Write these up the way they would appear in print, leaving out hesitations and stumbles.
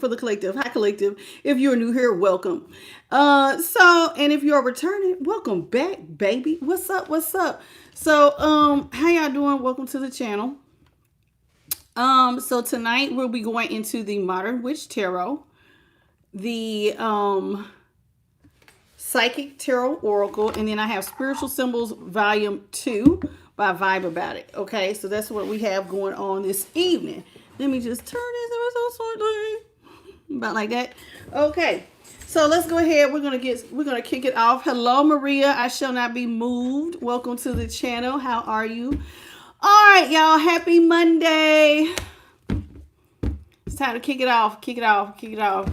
for the collective. Hi, collective. If you're new here, welcome. And if you're returning, welcome back, baby. What's up? What's up? How y'all doing? Welcome to the channel. So tonight we'll be going into the Modern Witch Tarot, the Psychic Tarot Oracle, and then I have Spiritual Symbols Volume 2 by Vibe About It. Okay, so that's what we have going on this evening. Let me just turn this about like that. Okay, so let's go ahead. We're gonna kick it off. Hello, Maria. I shall not be moved. Welcome to the channel. How are you? All right, y'all. Happy Monday. It's time to kick it off. Kick it off. Kick it off.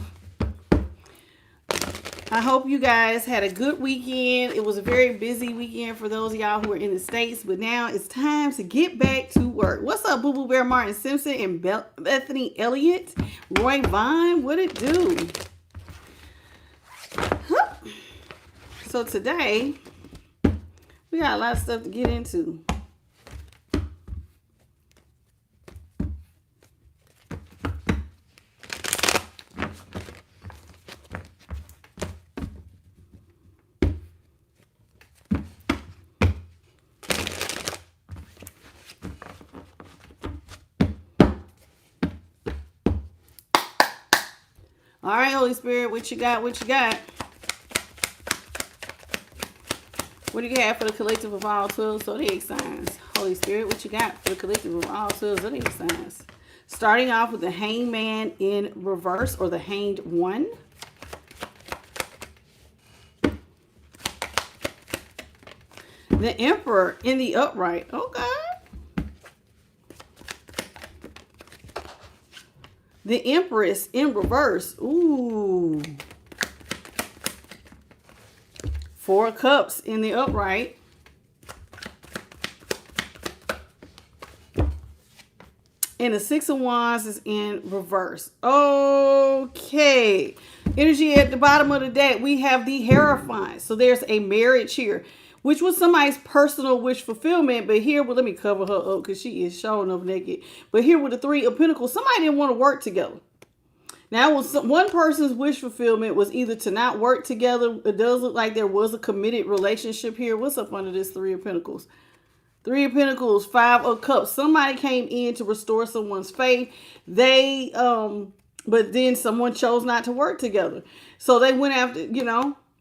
I hope you guys had a good weekend. It was a very busy weekend for those of y'all who are in the States, but now it's time to get back to work. What's up, Boo Boo Bear, Martin Simpson, and Bethany Elliott, Roy Vine? What it do? Huh. So today, we got a lot of stuff to get into. All right, Holy Spirit, what you got? What you got? What do you have for the collective of all 12 zodiac signs? Holy Spirit, what you got for the collective of all 12 zodiac signs? Starting off with the Hanged Man in reverse, or the Hanged One. The Emperor in the upright. Okay. The Empress in reverse. Ooh. Four of Cups in the upright. And the Six of Wands is in reverse. Okay. Energy at the bottom of the deck. We have the Hierophant. So there's a marriage here, which was somebody's personal wish fulfillment. But here, well, let me cover her up because she is showing up naked. But here with the Three of Pentacles, somebody didn't want to work together. Now, one person's wish fulfillment was either to not work together. It does look like there was a committed relationship here. What's up under this Three of Pentacles? Three of Pentacles, Five of Cups. Somebody came in to restore someone's faith. But then someone chose not to work together. So they went after,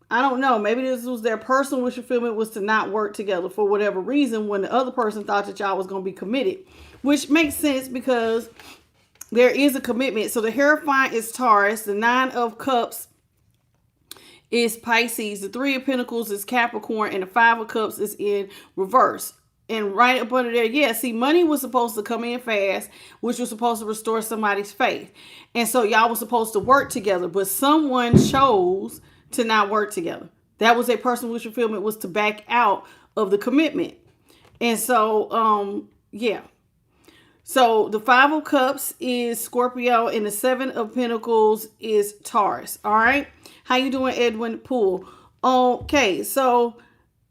I don't know. Maybe this was their personal wish fulfillment, was to not work together for whatever reason, when the other person thought that y'all was going to be committed, which makes sense because there is a commitment. So the Hierophant is Taurus. The Nine of Cups is Pisces. The Three of Pentacles is Capricorn. And the Five of Cups is in reverse. And right up under there, see, money was supposed to come in fast, which was supposed to restore somebody's faith. And so y'all was supposed to work together, but someone chose to not work together. That was a personal wish fulfillment, was to back out of the commitment. And so, So the Five of Cups is Scorpio, and the Seven of Pentacles is Taurus. All right. How you doing, Edwin Poole? Okay. So,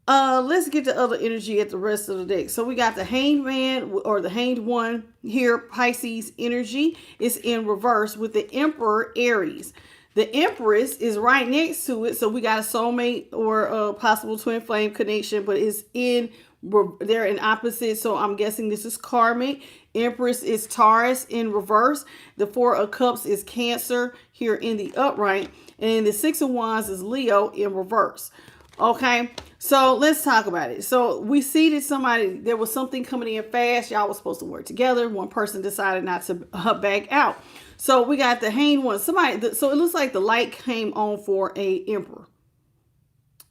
let's get the other energy at the rest of the deck. So we got the Hanged Man, or the Hanged One here. Pisces energy is in reverse with the Emperor Aries. The Empress is right next to it. So we got a soulmate or a possible twin flame connection, but it's they're in opposite. So I'm guessing this is karmic. Empress is Taurus in reverse. The Four of Cups is Cancer here in the upright. And the Six of Wands is Leo in reverse. Okay, so let's talk about it. So we see that there was something coming in fast. Y'all was supposed to work together. One person decided not to back out. So we got the Hanged One. So it looks like the light came on for a Emperor.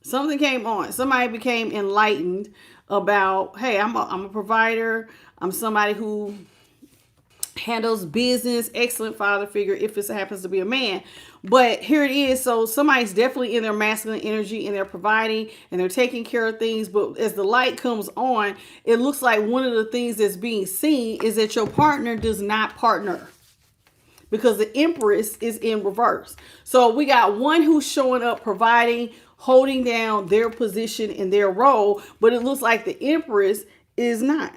Something came on. Somebody became enlightened about, hey, I'm a provider. I'm somebody who handles business, excellent father figure if it happens to be a man. But here it is. So somebody's definitely in their masculine energy, and they're providing and they're taking care of things. But as the light comes on, it looks like one of the things that's being seen is that your partner does not partner, because the Empress is in reverse. So we got one who's showing up, providing, holding down their position in their role, but it looks like the Empress is not.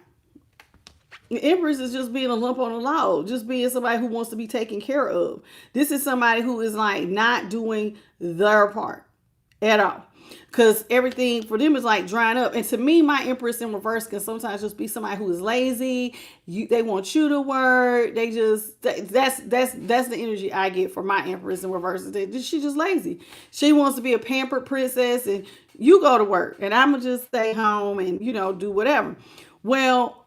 The Empress is just being a lump on a log, just being somebody who wants to be taken care of. This is somebody who is like not doing their part at all. Because everything for them is like drying up. And to me, my Empress in reverse can sometimes just be somebody who is lazy. They want you to work. They just that's the energy I get from my Empress in reverse. She's just lazy. She wants to be a pampered princess, and you go to work, and I'm gonna just stay home and do whatever. Well,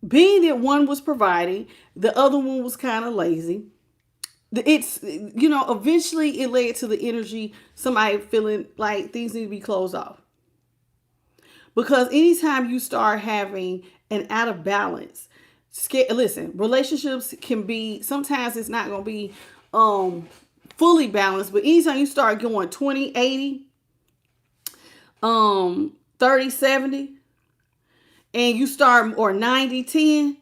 being that one was providing, the other one was kind of lazy. It's eventually it led to the energy, somebody feeling like things need to be closed off. Because anytime you start having an out of balance, listen, relationships can be, sometimes it's not going to be fully balanced, but anytime you start going 20-80, 30-70, and you start, or 90-10,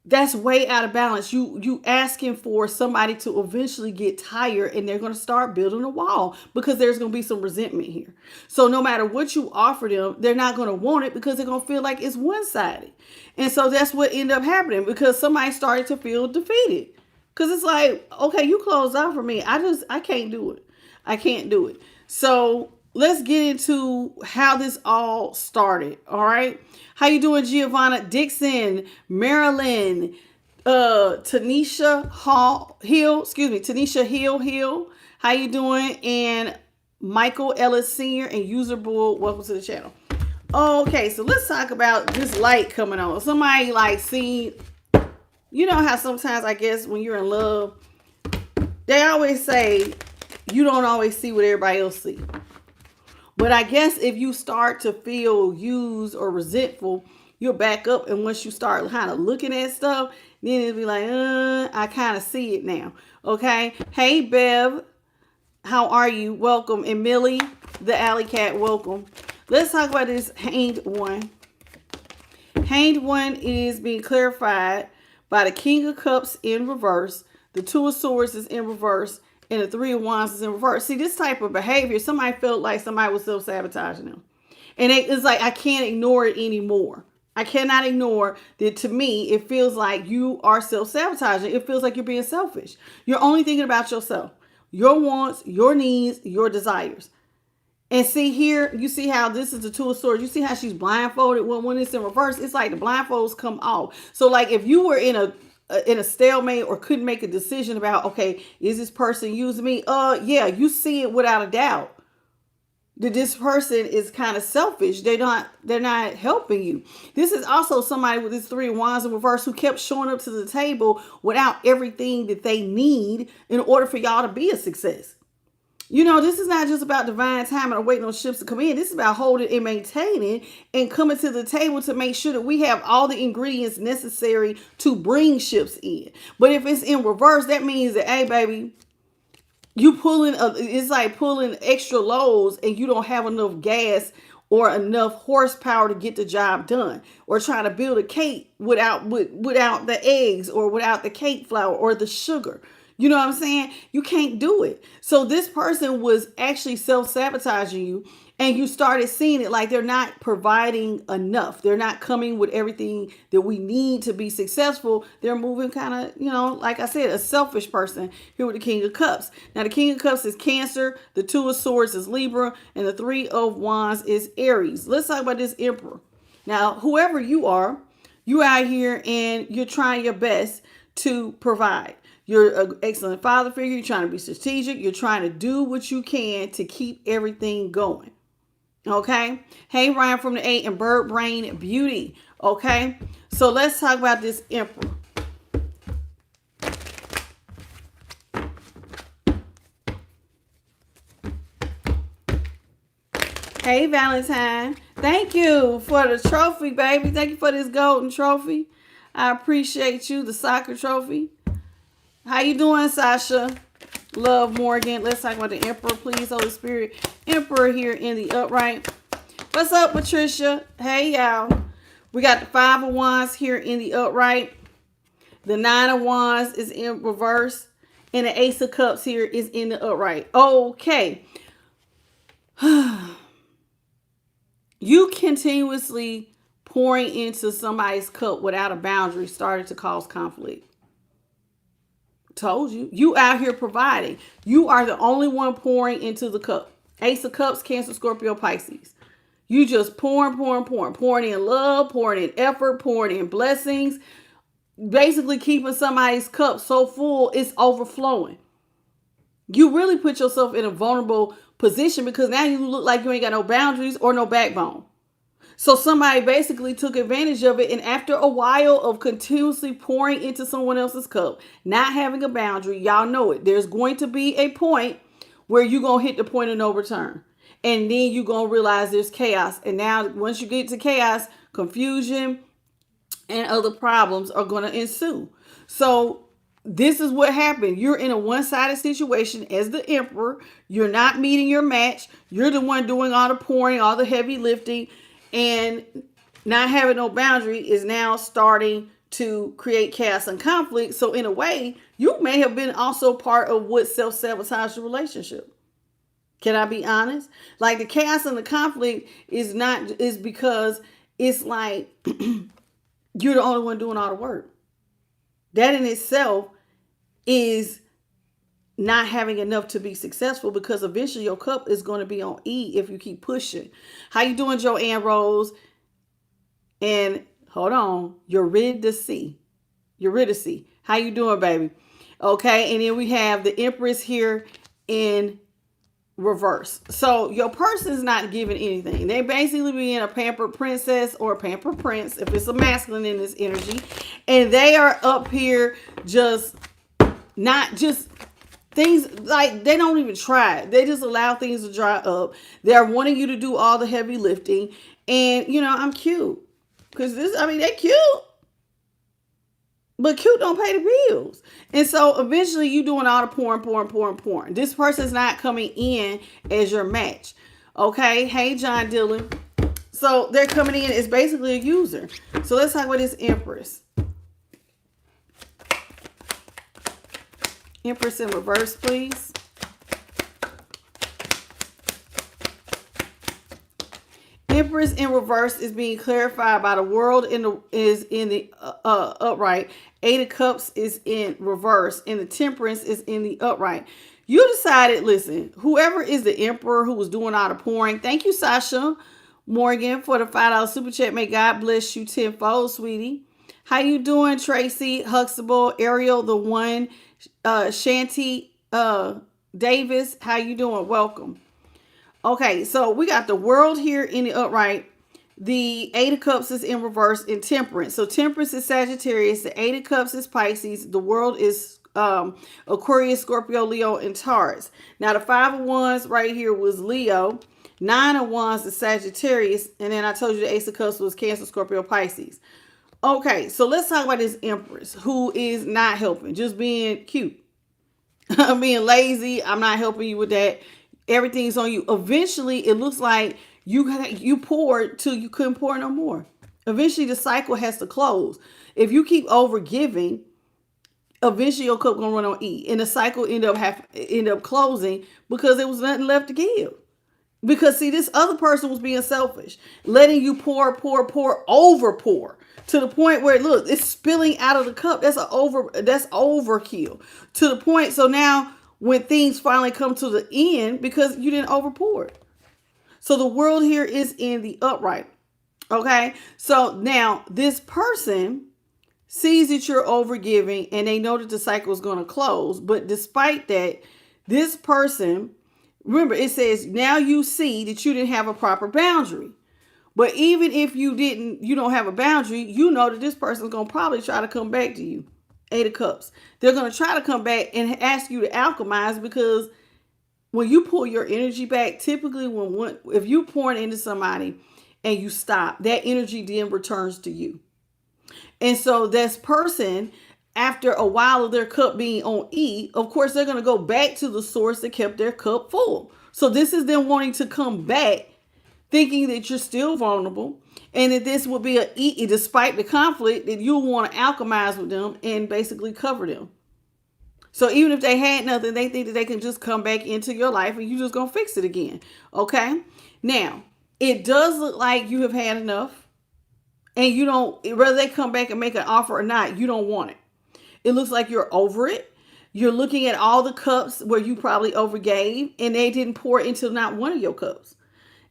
that's way out of balance. You asking for somebody to eventually get tired, and they're going to start building a wall because there's going to be some resentment here. So no matter what you offer them, they're not going to want it because they're going to feel like it's one-sided. And so that's what ended up happening, because somebody started to feel defeated. Because it's like, okay, you closed out for me. I can't do it. I can't do it. So let's get into how this all started. All right. How you doing, Giovanna Dixon, Marilyn, Tanisha Hill. How you doing? And Michael Ellis Sr. and User Bull, welcome to the channel. Okay, so let's talk about this light coming on. Somebody like seen, how sometimes I guess when you're in love, they always say you don't always see what everybody else sees. But I guess if you start to feel used or resentful, you'll back up. And once you start kind of looking at stuff, then it'll be like, I kind of see it now. Okay. Hey, Bev. How are you? Welcome. And Millie, the alley cat, welcome. Let's talk about this hanged one. Hanged one is being clarified by the King of Cups in reverse. The Two of Swords is in reverse. And the Three of Wands is in reverse. See, this type of behavior, somebody felt like somebody was self-sabotaging them. And it's like, I can't ignore it anymore. I cannot ignore that. To me, it feels like you are self-sabotaging. It feels like you're being selfish. You're only thinking about yourself, your wants, your needs, your desires. And see here, you see how this is the Two of Swords. You see how she's blindfolded. When it's in reverse, it's like the blindfolds come off. So like if you were in a stalemate or couldn't make a decision about, okay, is this person using me? Yeah, you see it without a doubt that this person is kind of selfish. They're not helping you. This is also somebody with this Three of Wands in reverse who kept showing up to the table without everything that they need in order for y'all to be a success. This is not just about divine timing or waiting on ships to come in. This is about holding and maintaining and coming to the table to make sure that we have all the ingredients necessary to bring ships in. But if it's in reverse, that means that, hey, baby, you it's like pulling extra loads and you don't have enough gas or enough horsepower to get the job done, or trying to build a cake without the eggs or without the cake flour or the sugar. You know what I'm saying? You can't do it. So this person was actually self-sabotaging you, and you started seeing it like they're not providing enough. They're not coming with everything that we need to be successful. They're moving kind of, like I said, a selfish person here with the King of Cups. Now, the King of Cups is Cancer. The Two of Swords is Libra. And the Three of Wands is Aries. Let's talk about this Emperor. Now, whoever you are, you out here and you're trying your best to provide. You're an excellent father figure. You're trying to be strategic. You're trying to do what you can to keep everything going. Okay. Hey, Ryan from the 8 and Bird Brain Beauty. Okay. So let's talk about this Emperor. Hey, Valentine. Thank you for the trophy, baby. Thank you for this golden trophy. I appreciate you. The soccer trophy. How you doing, Sasha? Love Morgan. Let's talk about the Emperor, please, Holy Spirit. Emperor here in the upright. What's up, Patricia? Hey, y'all. We got the Five of Wands here in the upright. The Nine of Wands is in reverse. And the Ace of Cups here is in the upright. Okay. You continuously pouring into somebody's cup without a boundary started to cause conflict. Told you. You out here providing. You are the only one pouring into the cup. Ace of Cups, Cancer, Scorpio, Pisces. You just pouring in love, pouring in effort, pouring in blessings, basically keeping somebody's cup so full it's overflowing. You really put yourself in a vulnerable position because now you look like you ain't got no boundaries or no backbone. So somebody basically took advantage of it, and after a while of continuously pouring into someone else's cup, not having a boundary, y'all know it. There's going to be a point where you're going to hit the point of no return. And then you're going to realize there's chaos. And now once you get to chaos, confusion and other problems are going to ensue. So this is what happened. You're in a one-sided situation as the emperor. You're not meeting your match. You're the one doing all the pouring, all the heavy lifting. And not having no boundary is now starting to create chaos and conflict. So in a way, you may have been also part of what self-sabotaged your relationship. Can I be honest? Like the chaos and the conflict is because it's like you're the only one doing all the work. That in itself is not having enough to be successful, because eventually your cup is going to be on E if you keep pushing. How you doing, Joanne Rose? And hold on, Eurydice. How you doing, baby? Okay, and then we have the Empress here in reverse. So your person's not giving anything. They basically being a pampered princess or a pampered prince if it's a masculine in this energy. And they are up here just not just things like they don't even try. They just allow things to dry up. They're wanting you to do all the heavy lifting. And, I'm cute. Because they're cute. But cute don't pay the bills. And so eventually you doing all the pouring. This person's not coming in as your match. Okay? Hey, John Dillon. So they're coming in as basically a user. So let's talk about this Empress. Empress in reverse, please. Empress in reverse is being clarified by the World is in the upright. Eight of Cups is in reverse, and the Temperance is in the upright. You decided, listen, whoever is the Emperor who was doing all the pouring, thank you, Sasha Morgan, for the $5 super chat. May God bless you tenfold, sweetie. How you doing, Tracy Huxtable, Ariel, the one, Shanty Davis? How you doing? Welcome. Okay, so we got the World here in the upright. The Eight of Cups is in reverse in Temperance. So Temperance is Sagittarius. The Eight of Cups is Pisces. The World is Aquarius, Scorpio, Leo, and Taurus. Now the Five of Wands right here was Leo. Nine of Wands is Sagittarius. And then I told you the Ace of Cups was Cancer, Scorpio, Pisces. Okay, so let's talk about this Empress who is not helping. Just being cute. I'm being lazy. I'm not helping you with that. Everything's on you. Eventually, it looks like you poured till you couldn't pour no more. Eventually, the cycle has to close. If you keep over giving, eventually your cup gonna run on E, and the cycle end up closing because there was nothing left to give. Because see, this other person was being selfish, letting you pour, over pour to the point where look, it's spilling out of the cup. That's overkill to the point. So now, when things finally come to the end, because you didn't overpour it. So the World here is in the upright. Okay. So now this person sees that you're overgiving and they know that the cycle is going to close. But despite that, this person, remember, it says now you see that you didn't have a proper boundary. But even if you don't have a boundary, you know that this person is going to probably try to come back to you. Eight of Cups. They're going to try to come back and ask you to alchemize, because when you pull your energy back, typically if you pour into somebody and you stop, that energy then returns to you. And so this person, after a while of their cup being on E, of course, they're going to go back to the source that kept their cup full. So this is them wanting to come back, thinking that you're still vulnerable, and that this will be despite the conflict, that you'll want to alchemize with them and basically cover them. So even if they had nothing, they think that they can just come back into your life and you're just going to fix it again. Okay. Now, it does look like you have had enough. And you don't, whether they come back and make an offer or not, you don't want it. It looks like you're over it. You're looking at all the cups where you probably overgave and they didn't pour into not one of your cups.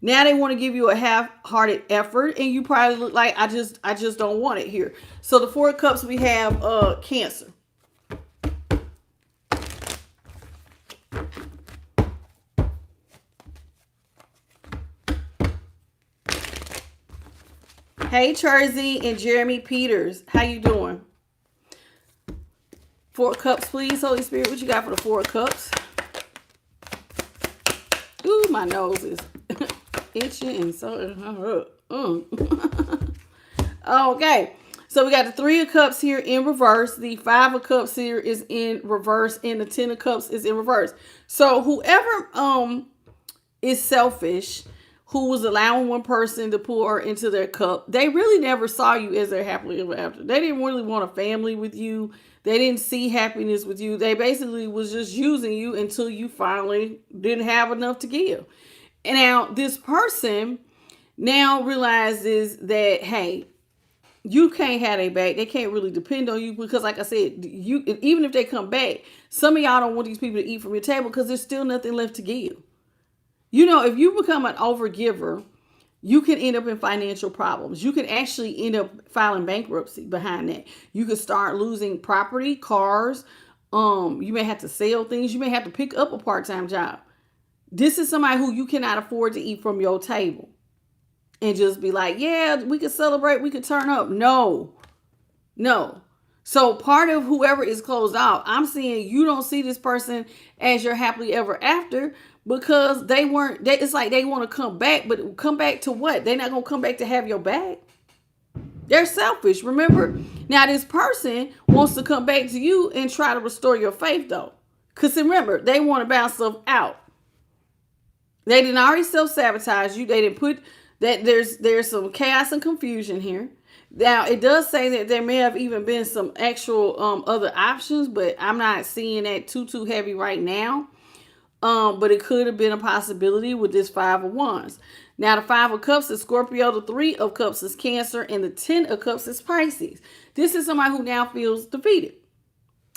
Now they want to give you a half-hearted effort and you probably look like, I just don't want it here. So the 4 of Cups, we have Cancer. Hey, Cherzy and Jeremy Peters. How you doing? 4 of Cups, please, Holy Spirit. What you got for the 4 of Cups? Ooh, my nose is itching and so. Okay. So we got the 3 of Cups here in reverse. The 5 of Cups here is in reverse. And the 10 of Cups is in reverse. So whoever is selfish, who was allowing one person to pour into their cup, they really never saw you as their happily ever after. They didn't really want a family with you. They didn't see happiness with you. They basically was just using you until you finally didn't have enough to give. And now this person now realizes that, hey, you can't have their back. They can't really depend on you because, like I said, you even if they come back, some of y'all don't want these people to eat from your table because there's still nothing left to give. You know, if you become an overgiver, you can end up in financial problems. You can actually end up filing bankruptcy behind that. You could start losing property, cars. You may have to sell things. You may have to pick up a part-time job. This is somebody who you cannot afford to eat from your table and just be like, yeah, we could celebrate. We could turn up. No. So part of whoever is closed off, I'm seeing you don't see this person as your happily ever after because it's like they want to come back, but come back to what? They're not going to come back to have your back. They're selfish, remember? Now this person wants to come back to you and try to restore your faith though. Because remember, they want to bounce stuff out. They didn't already self-sabotage you. They didn't put that there's some chaos and confusion here. Now, it does say that there may have even been some actual other options, but I'm not seeing that too heavy right now. But it could have been a possibility with this 5 of Wands. Now, the 5 of Cups is Scorpio, the 3 of Cups is Cancer, and the 10 of Cups is Pisces. This is somebody who now feels defeated.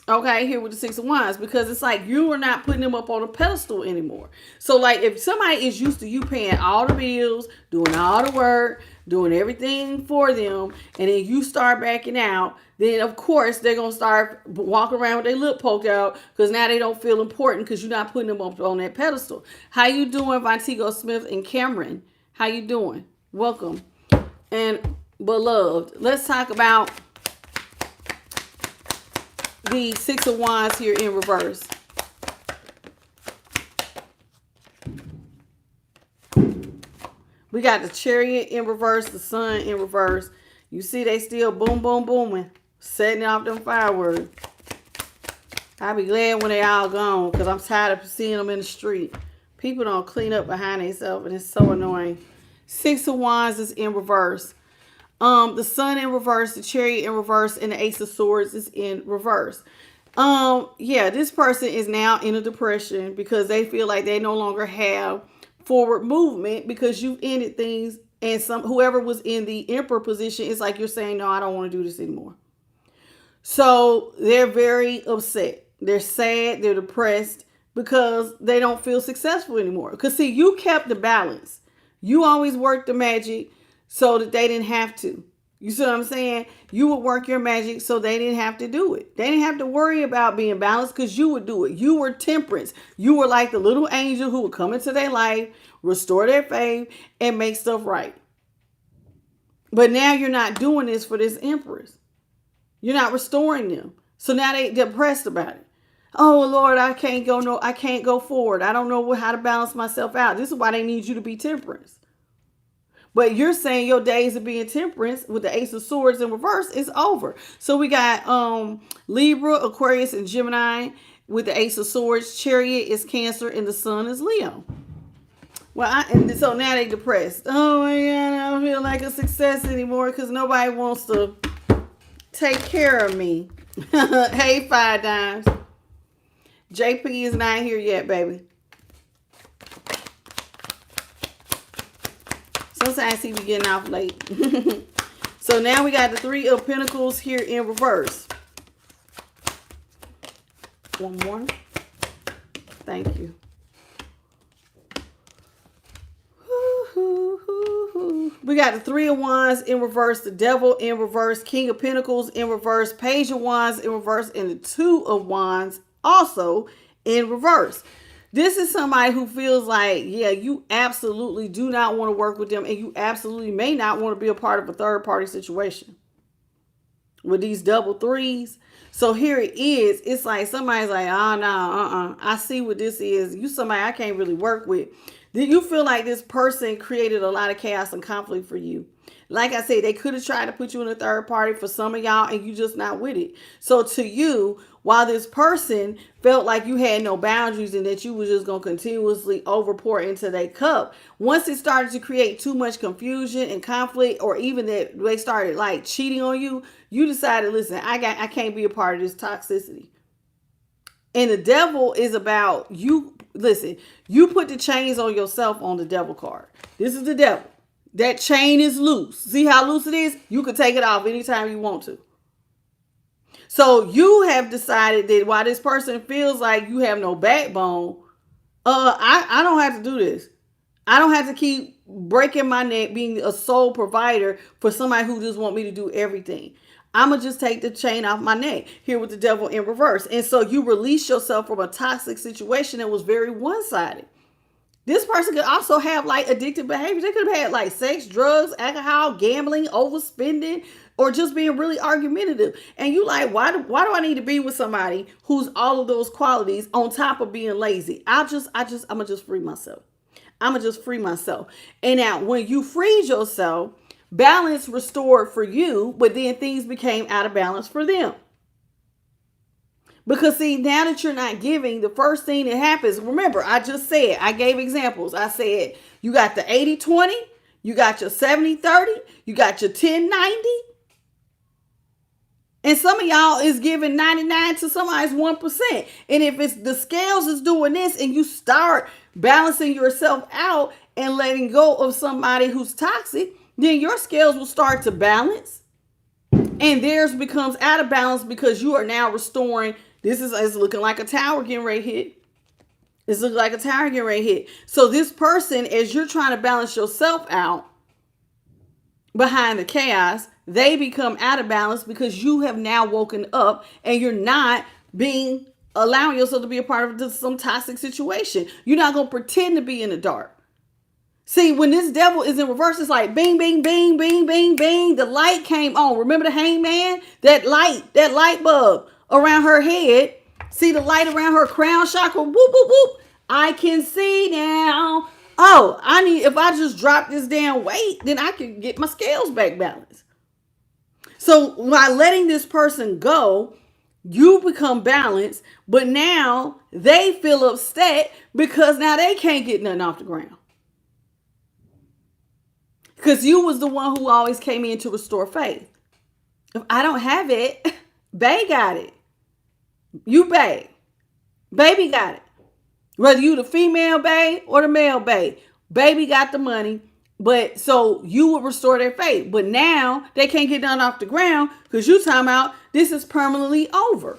Okay, here with the 6 of Wands, because it's like you are not putting them up on a pedestal anymore. So like if somebody is used to you paying all the bills, doing all the work, doing everything for them, and then you start backing out, then of course they're going to start walking around with their lip poked out because now they don't feel important because you're not putting them up on that pedestal. How you doing, Vontigo Smith and Cameron? How you doing? Welcome. And beloved, let's talk about the 6 of Wands here in reverse. We got the Chariot in reverse, the Sun in reverse. You see they still boom, boom, booming, setting off them fireworks. I'll be glad when they all gone because I'm tired of seeing them in the street. People don't clean up behind themselves and it's so annoying. 6 of Wands is in reverse. The Sun in reverse, the Chariot in reverse, and the Ace of Swords is in reverse. Yeah, this person is now in a depression because they feel like they no longer have forward movement because you've ended things, and whoever was in the Emperor position is like you're saying, no, I don't want to do this anymore. So they're very upset. They're sad. They're depressed because they don't feel successful anymore. Because see, you kept the balance. You always worked the magic so that they didn't have to. You see what I'm saying? You would work your magic so they didn't have to do it. They didn't have to worry about being balanced because you would do it. You were temperance. You were like the little angel who would come into their life, restore their faith, and make stuff right. But now you're not doing this for this Empress. You're not restoring them. So now they're depressed about it. Oh, Lord, I can't go forward. I don't know how to balance myself out. This is why they need you to be temperance. But you're saying your days of being temperance with the Ace of Swords in reverse is over. So we got Libra, Aquarius, and Gemini with the Ace of Swords. Chariot is Cancer, and the Sun is Leo. Well, so now they depressed. Oh my God, I don't feel like a success anymore because nobody wants to take care of me. Hey, 5 Dimes. JP is not here yet, baby. Sometimes he be getting off late. So now we got the Three of Pentacles here in reverse. One more. Thank you. We got the Three of Wands in reverse, the Devil in reverse, King of Pentacles in reverse, Page of Wands in reverse, and the Two of Wands also in reverse. This is somebody who feels like, yeah, you absolutely do not want to work with them, and you absolutely may not want to be a part of a third party situation with these double threes. So here it is. It's like somebody's like, oh, no, I see what this is. You somebody I can't really work with. Then you feel like this person created a lot of chaos and conflict for you. Like I said, they could have tried to put you in a third party for some of y'all, and you just not with it. So to you, while this person felt like you had no boundaries and that you was just going to continuously overpour into their cup, once it started to create too much confusion and conflict, or even that they started like cheating on you, you decided, listen, I can't be a part of this toxicity. And the Devil is about you. Listen, you put the chains on yourself on the Devil card. This is the Devil. That chain is loose. See how loose it is? You can take it off anytime you want to. So you have decided that while this person feels like you have no backbone, I don't have to do this. I don't have to keep breaking my neck being a sole provider for somebody who just want me to do everything. I'm going to just take the chain off my neck here with the Devil in reverse. And so you release yourself from a toxic situation that was very one-sided. This person could also have like addictive behavior. They could have had like sex, drugs, alcohol, gambling, overspending, or just being really argumentative. And you like, why do I need to be with somebody who's all of those qualities on top of being lazy? I'm gonna just free myself. I'm gonna just free myself. And now when you freed yourself, balance restored for you, but then things became out of balance for them. Because see, now that you're not giving, the first thing that happens, remember, I just said, I gave examples. I said, you got the 80-20, you got your 70-30, you got your 10-90. And some of y'all is giving 99 to somebody's 1%. And if it's the scales is doing this and you start balancing yourself out and letting go of somebody who's toxic, then your scales will start to balance. And theirs becomes out of balance because you are now restoring. This is looking like a tower getting ready to hit. It's looking like a tower getting ready to hit. So this person, as you're trying to balance yourself out behind the chaos, they become out of balance because you have now woken up and you're not allowing yourself to be a part of some toxic situation. You're not going to pretend to be in the dark. See, when this Devil is in reverse, it's like bing, bing, bing, bing, bing, bing. The light came on. Remember the hangman? That light bulb around her head. See the light around her crown chakra? Whoop, whoop, whoop. I can see now. Oh, if I just drop this damn weight, then I can get my scales back balanced. So by letting this person go, you become balanced, but now they feel upset because now they can't get nothing off the ground. Because you was the one who always came in to restore faith. If I don't have it, Bae got it. You Bae. Baby got it. Whether you the female Bae or the male Bae. Baby got the money. But so you would restore their faith. But now they can't get nothing off the ground because you talking about this is permanently over.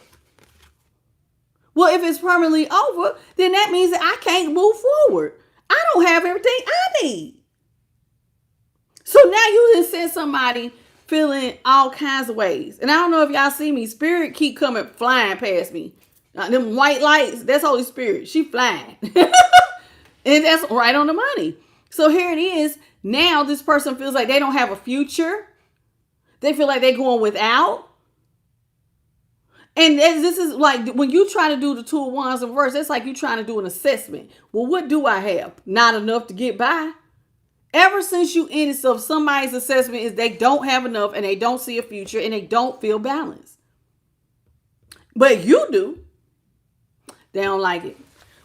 Well, if it's permanently over, then that means that I can't move forward. I don't have everything I need. So now you just send somebody feeling all kinds of ways. And I don't know if y'all see me. Spirit keep coming flying past me. Them white lights, that's Holy Spirit. She flying. And that's right on the money. So here it is. Now this person feels like they don't have a future. They feel like they're going without. And this is like when you try to do the Two of Wands in reverse, it's like you trying to do an assessment. Well, what do I have? Not enough to get by. Ever since you ended stuff, somebody's assessment is they don't have enough and they don't see a future and they don't feel balanced. But you do. They don't like it.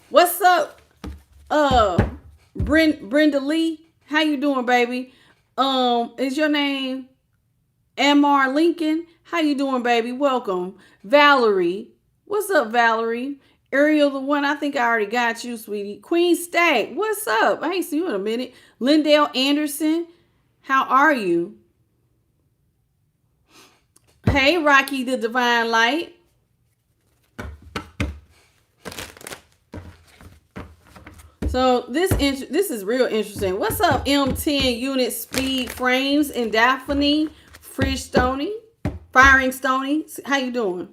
What's up, Brenda Lee? How you doing, baby? Is your name Mr. Lincoln? How you doing, baby? Welcome. Valerie. What's up, Valerie? Ariel, the one, I think I already got you, sweetie. Queen Stack, what's up? I ain't seen you in a minute. Lindell Anderson, how are you? Hey, Rocky, the Divine Light. So this is real interesting. What's up, M10 unit speed frames and Daphne, Fridge Stony, Firing Stony? How you doing?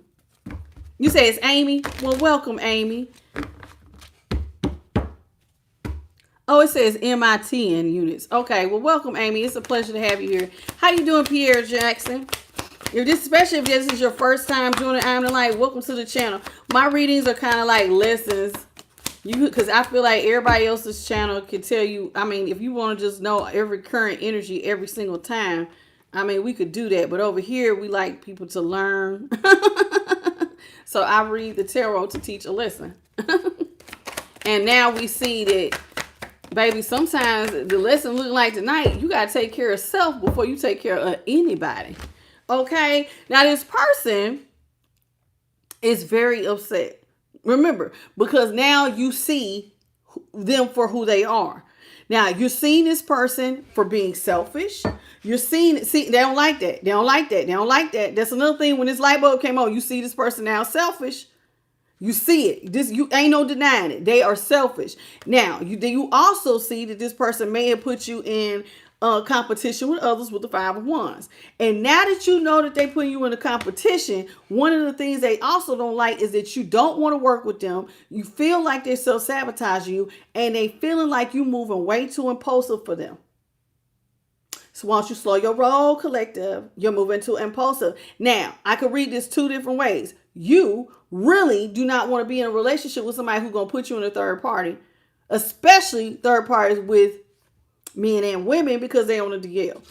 You say it's Amy? Well, welcome, Amy. Oh, it says MI10 units. Okay, well, welcome, Amy. It's a pleasure to have you here. How you doing, Pierre Jackson? Especially if this is your first time joining I'm the Light, welcome to the channel. My readings are kind of like lessons. Because I feel like everybody else's channel can tell you, I mean, if you want to just know every current energy every single time, I mean, we could do that. But over here, we like people to learn. So I read the tarot to teach a lesson. And now we see that, baby, sometimes the lesson look like tonight, you got to take care of self before you take care of anybody. Okay? Now, this person is very upset. Remember, because now you see them for who they are. Now, you're seeing this person for being selfish. You're seeing, they don't like that. They don't like that. They don't like that. That's another thing. When this light bulb came on, you see this person now selfish. You see it. You ain't no denying it. They are selfish. Now, you also see that this person may have put you in competition with others with the Five of Wands. And now that you know that they put you in a competition, one of the things they also don't like is that you don't want to work with them. You feel like they're self-sabotaging you, and they feeling like you moving way too impulsive for them. So once you slow your roll, collective, you're moving too impulsive. Now, I could read this two different ways. You really do not want to be in a relationship with somebody who's going to put you in a third party, especially third parties with men and women, because they own a DL.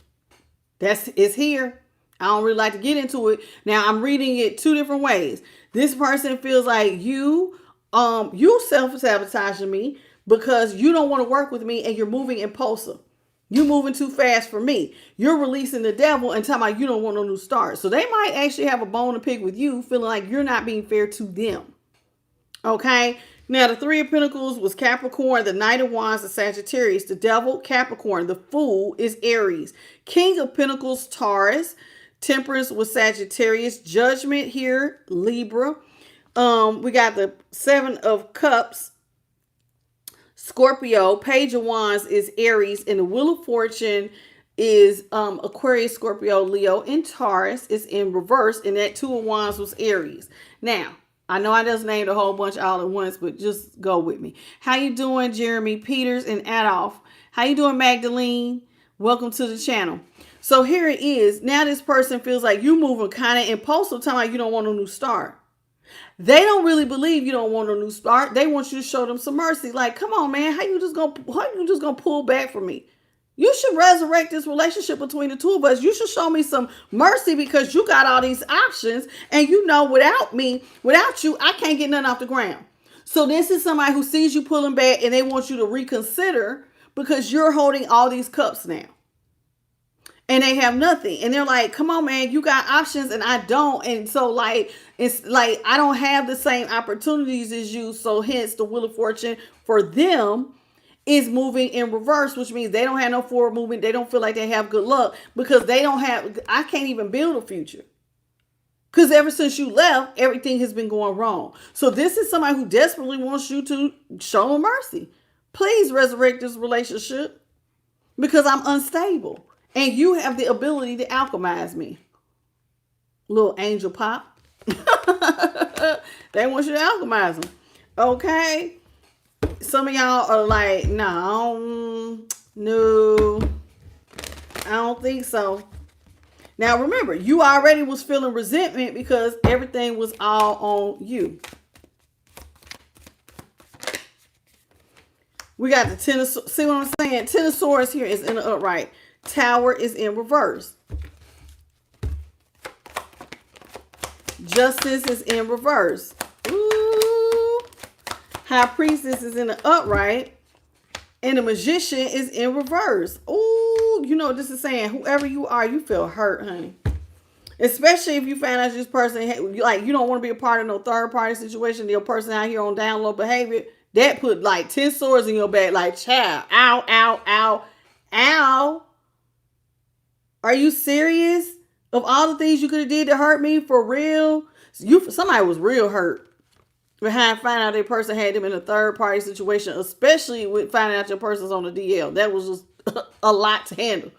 It's here. I don't really like to get into it. Now I'm reading it two different ways. This person feels like you self-sabotaging me because you don't want to work with me and you're moving impulsive. You're moving too fast for me. You're releasing the devil and talking about you don't want no new start. So they might actually have a bone to pick with you, feeling like you're not being fair to them. Okay? Now, the Three of Pentacles was Capricorn. The Knight of Wands is Sagittarius. The Devil, Capricorn. The Fool is Aries. King of Pentacles, Taurus. Temperance was Sagittarius. Judgment here, Libra. We got the Seven of Cups, Scorpio. Page of Wands is Aries. And the Wheel of Fortune is Aquarius, Scorpio, Leo, and Taurus. It's in reverse. And that Two of Wands was Aries. Now, I know I just named a whole bunch all at once, but just go with me. How you doing, Jeremy Peters and Adolph? How you doing, Magdalene? Welcome to the channel. So here it is. Now this person feels like you moving kind of impulsive, talking like you don't want a new start. They don't really believe you don't want a new start. They want you to show them some mercy. Like, come on, man. How you just gonna pull back from me? You should resurrect this relationship between the two of us. You should show me some mercy because you got all these options. And you know, without you, I can't get nothing off the ground. So this is somebody who sees you pulling back and they want you to reconsider because you're holding all these cups now. And they have nothing. And they're like, come on, man, you got options and I don't. And so like, it's like, I don't have the same opportunities as you. So hence the Wheel of Fortune for them is moving in reverse, which means they don't have no forward movement. They don't feel like they have good luck because I can't even build a future. Because ever since you left, everything has been going wrong. So this is somebody who desperately wants you to show them mercy. Please resurrect this relationship because I'm unstable. And you have the ability to alchemize me. Little angel pop. They want you to alchemize them. Okay? Some of y'all are like, no, I don't think so. Now, remember, you already was feeling resentment because everything was all on you. We got the Ten of Swords. See what I'm saying? Ten of Swords here is in the upright. Tower is in reverse. Justice is in reverse. Ooh. High Priestess is in the upright. And the Magician is in reverse. Ooh, you know what this is saying? Whoever you are, you feel hurt, honey. Especially if you find out this person, like, you don't want to be a part of no third party situation. Your person out here on download behavior, that put like 10 swords in your back. Like, child, ow, ow, ow, ow. Are you serious? Of all the things you could have did to hurt me, for real, somebody was real hurt behind finding out their person had them in a third party situation, especially with finding out your person's on the DL. That was just a lot to handle.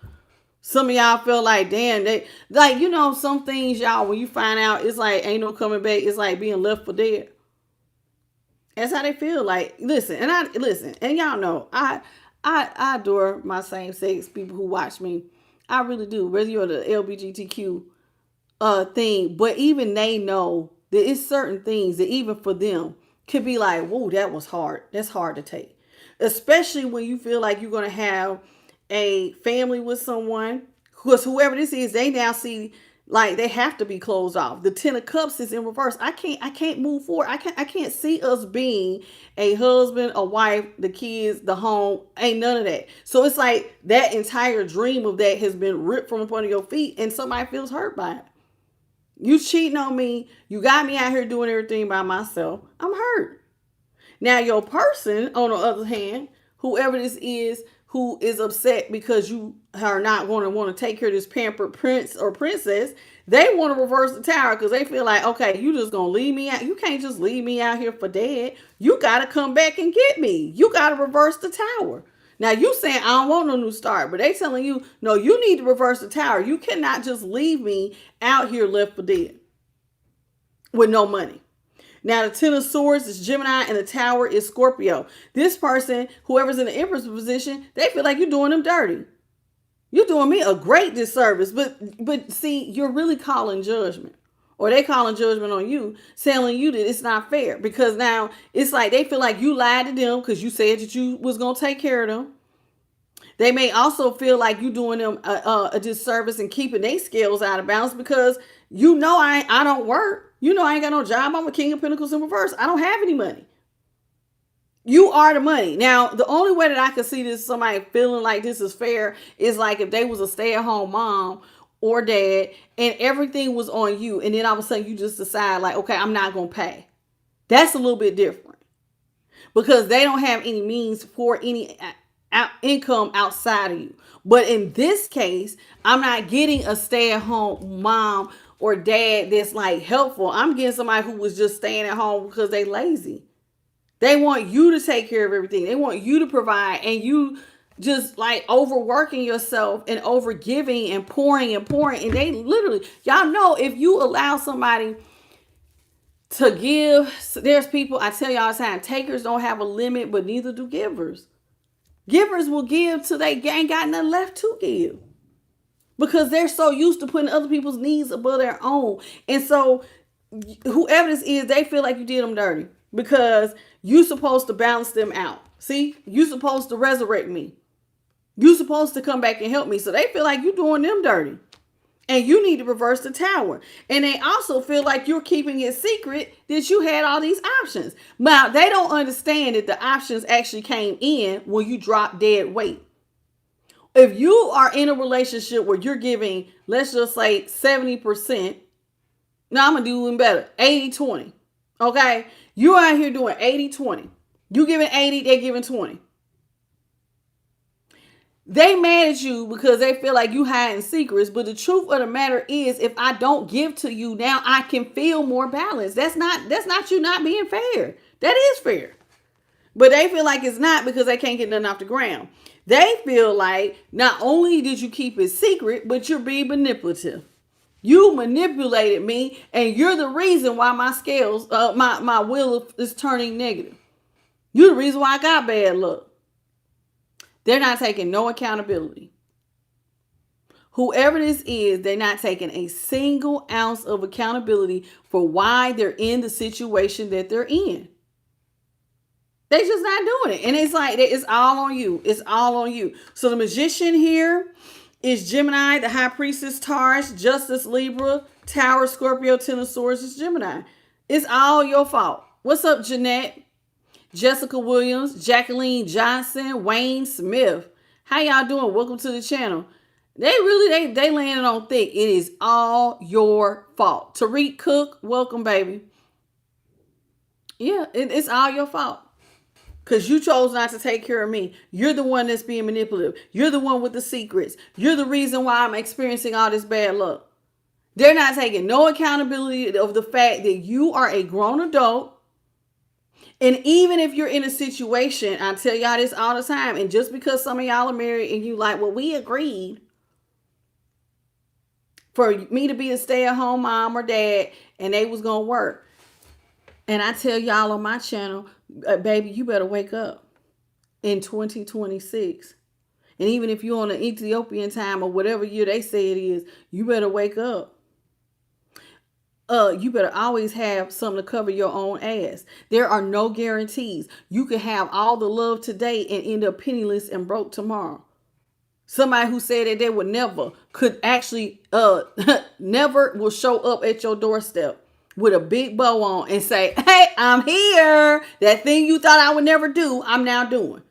Some of y'all feel like, damn, they like, some things, y'all, when you find out, it's like ain't no coming back. It's like being left for dead. That's how they feel. Like, listen, and y'all know, I adore my same sex people who watch me. I really do. Whether you're the LGBTQ thing, but even they know that it's certain things that even for them could be like, whoa, that was hard. That's hard to take, especially when you feel like you're gonna have a family with someone, because whoever this is, they now see like they have to be closed off. The 10 of Cups is in reverse. I can't move forward. I can't see us being a husband, a wife, the kids, the home. Ain't none of that. So it's like that entire dream of that has been ripped from under your feet, and somebody feels hurt by it. You cheating on me. You got me out here doing everything by myself. I'm hurt. Now your person, on the other hand, whoever this is, who is upset because you are not going to want to take care of this pampered prince or princess, they want to reverse the tower because they feel like, okay, you just going to leave me out. You can't just leave me out here for dead. You got to come back and get me. You got to reverse the tower. Now you saying, I don't want no new start, but they telling you, no, you need to reverse the tower. You cannot just leave me out here left for dead with no money. Now, the 10 of Swords is Gemini and the Tower is Scorpio. This person, whoever's in the Empress position, they feel like you're doing them dirty. You're doing me a great disservice. But see, you're really calling judgment. Or they calling judgment on you, telling you that it's not fair. Because now it's like they feel like you lied to them because you said that you was going to take care of them. They may also feel like you doing them a disservice and keeping their scales out of balance because I don't work. I ain't got no job. I'm a King of Pentacles in reverse. I don't have any money. You are the money. Now, the only way that I can see this, somebody feeling like this is fair, is like if they was a stay-at-home mom or dad and everything was on you. And then all of a sudden you just decide like, okay, I'm not going to pay. That's a little bit different because they don't have any means for any income outside of you. But in this case, I'm not getting a stay-at-home mom or dad that's like helpful. I'm getting somebody who was just staying at home because they lazy. They want you to take care of everything. They want you to provide, and you just like overworking yourself and over giving and pouring. And they literally, y'all know, if you allow somebody to give, there's people, I tell y'all all the time, takers don't have a limit, but neither do givers. Givers will give till they ain't got nothing left to give. Because they're so used to putting other people's needs above their own. And so whoever this is, they feel like you did them dirty. Because you're supposed to balance them out. See? You're supposed to resurrect me. You're supposed to come back and help me. So they feel like you're doing them dirty. And you need to reverse the tower. And they also feel like you're keeping it secret that you had all these options. Now, they don't understand that the options actually came in when you dropped dead weight. If you are in a relationship where you're giving, let's just say 70%, now I'm going to do even better, 80-20, okay? You're out here doing 80-20. You giving 80, they're giving 20. They mad at you because they feel like you hiding secrets, but the truth of the matter is, if I don't give to you, now I can feel more balance. That's not you not being fair. That is fair. But they feel like it's not because they can't get nothing off the ground. They feel like not only did you keep it secret, but you're being manipulative. You manipulated me, and you're the reason why my scales, my will is turning negative. You're the reason why I got bad luck. They're not taking no accountability. Whoever this is, they're not taking a single ounce of accountability for why they're in the situation that they're in. They just not doing it. And it's like, it's all on you. It's all on you. So the Magician here is Gemini, the High Priestess Taurus, Justice Libra, Tower Scorpio, Ten of Swords is Gemini. It's all your fault. What's up, Jeanette? Jessica Williams, Jacqueline Johnson, Wayne Smith. How y'all doing? Welcome to the channel. They landed on thick. It is all your fault. Tariq Cook, welcome, baby. Yeah, it's all your fault. Because you chose not to take care of me. You're the one that's being manipulative. You're the one with the secrets. You're the reason why I'm experiencing all this bad luck. They're not taking no accountability of the fact that you are a grown adult. And even if you're in a situation, I tell y'all this all the time, and just because some of y'all are married and you like, well, we agreed for me to be a stay-at-home mom or dad, and they was going to work. And I tell y'all on my channel, baby, you better wake up in 2026. And even if you're on an Ethiopian time or whatever year they say it is, you better wake up. You better always have something to cover your own ass. There are no guarantees. You could have all the love today and end up penniless and broke tomorrow. Somebody who said that they would never could actually never will show up at your doorstep with a big bow on and say, hey, I'm here. That thing you thought I would never do, I'm now doing.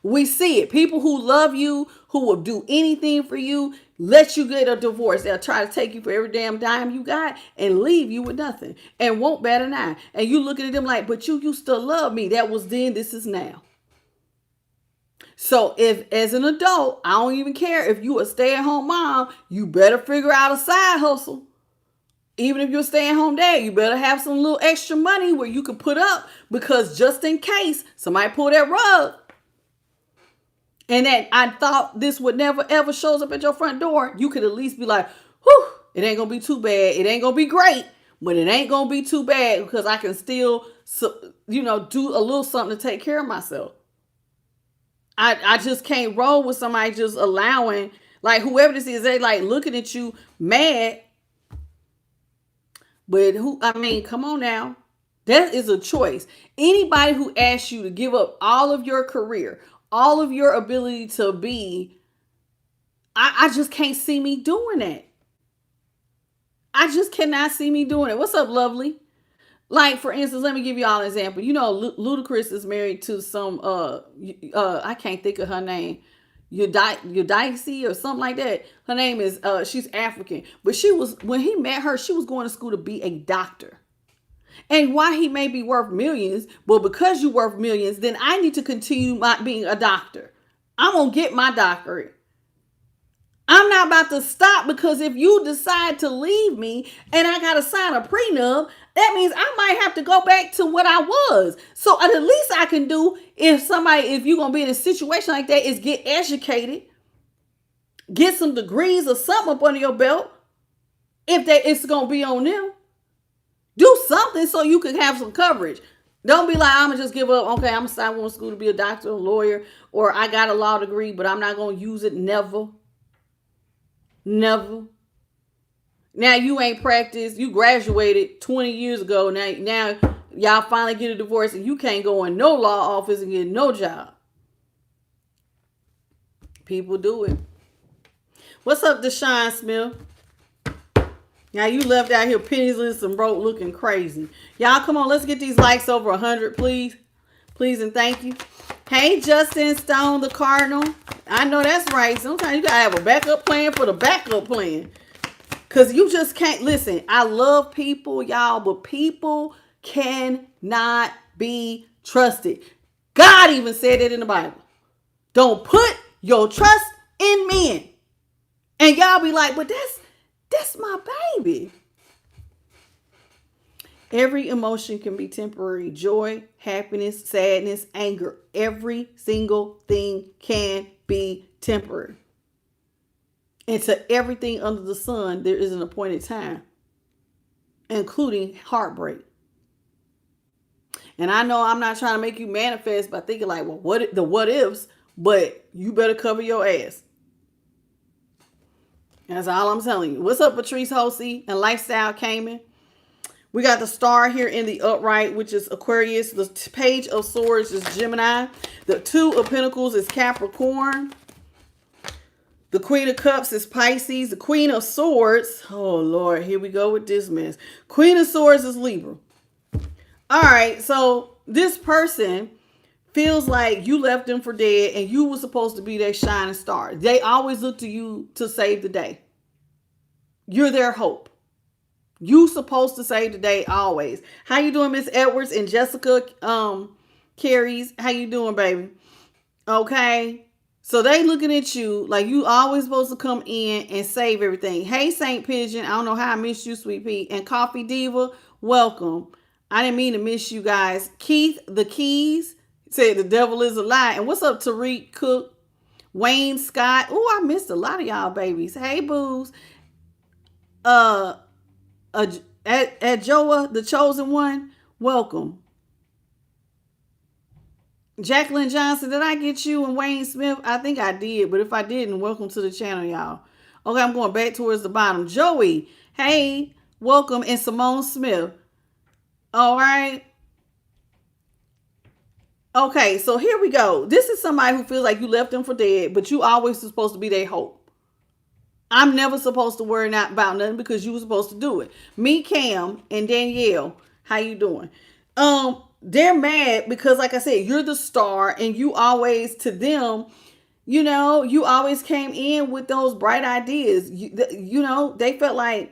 We see it. People who love you, who will do anything for you, let you get a divorce. They'll try to take you for every damn dime you got and leave you with nothing and won't bat an eye. And you looking at them like, but you used to love me. That was then, this is now. So if as an adult, I don't even care if you a stay-at-home mom, you better figure out a side hustle. Even if you're a stay-at-home dad, you better have some little extra money where you can put up, because just in case somebody pull that rug and that I thought this would never ever shows up at your front door, you could at least be like, whew, it ain't gonna be too bad. It ain't gonna be great, but it ain't gonna be too bad because I can still, do a little something to take care of myself. I just can't roll with somebody just allowing, like whoever this is, they like looking at you mad. But come on now. That is a choice. Anybody who asks you to give up all of your career, all of your ability to be, I just can't see me doing that. I just cannot see me doing it. What's up, lovely? Like, for instance, let me give you all an example. You know, Ludacris is married to some, I can't think of her name. Eudice or something like that. Her name is, she's African. But when he met her, she was going to school to be a doctor. And why he may be worth millions, well, because you're worth millions, then I need to continue being a doctor. I'm going to get my doctorate. I'm not about to stop, because if you decide to leave me and I got to sign a prenup, that means I might have to go back to what I was. So at least I can do, if you're going to be in a situation like that, is get educated, get some degrees or something up under your belt. If it's going to be on them, do something so you can have some coverage. Don't be like, I'm going to just give up. Okay, I'm going to sign one school to be a doctor, a lawyer, or I got a law degree, but I'm not going to use it. Never. Never. Now you ain't practiced. You graduated 20 years ago. Now y'all finally get a divorce and you can't go in no law office and get no job. People do it. What's up, Deshaun Smith? Now you left out here penniless and broke looking crazy. Y'all come on, let's get these likes over 100, please. Please and thank you. Hey, Justin Stone, the Cardinal. I know that's right. Sometimes you got to have a backup plan for the backup plan. Because you just can't, listen, I love people, y'all, but people cannot be trusted. God even said it in the Bible. Don't put your trust in men. And y'all be like, but that's my baby. Every emotion can be temporary. Joy, happiness, sadness, anger. Every single thing can be temporary. And to everything under the sun, there is an appointed time, including heartbreak. And I know I'm not trying to make you manifest by thinking like, well, what ifs, but you better cover your ass. That's all I'm telling you. What's up, Patrice Hosey and Lifestyle Cayman? We got the star here in the upright, which is Aquarius. The page of swords is Gemini. The two of pentacles is Capricorn. The Queen of Cups is Pisces. The Queen of Swords, oh Lord, here we go with this mess. Queen of Swords is Libra. All right, so this person feels like you left them for dead and you were supposed to be their shining star. They always look to you to save the day. You're their hope. You supposed to save the day always. How you doing, Miss Edwards and Jessica Carries? How you doing, baby? Okay. So they looking at you like you always supposed to come in and save everything. Hey, Saint Pigeon, I don't know how I missed you, Sweet Pea. And Coffee Diva, welcome. I didn't mean to miss you guys. Keith, the Keys, said the devil is a lie. And what's up, Tariq Cook? Wayne Scott. Oh, I missed a lot of y'all babies. Hey, boos. Uh, at Joa, the chosen one, welcome. Jacqueline Johnson, did I get you and Wayne Smith? I think I did, but if I didn't, welcome to the channel, y'all. Okay, I'm going back towards the bottom. Joey, hey, welcome. And Simone Smith. All right. Okay, so here we go. This is somebody who feels like you left them for dead, but you always supposed to be their hope. I'm never supposed to worry about nothing because you were supposed to do it. Me, Cam, and Danielle, how you doing? They're mad because, like I said, you're the star and you always, to them, you know, you always came in with those bright ideas. You know, they felt like,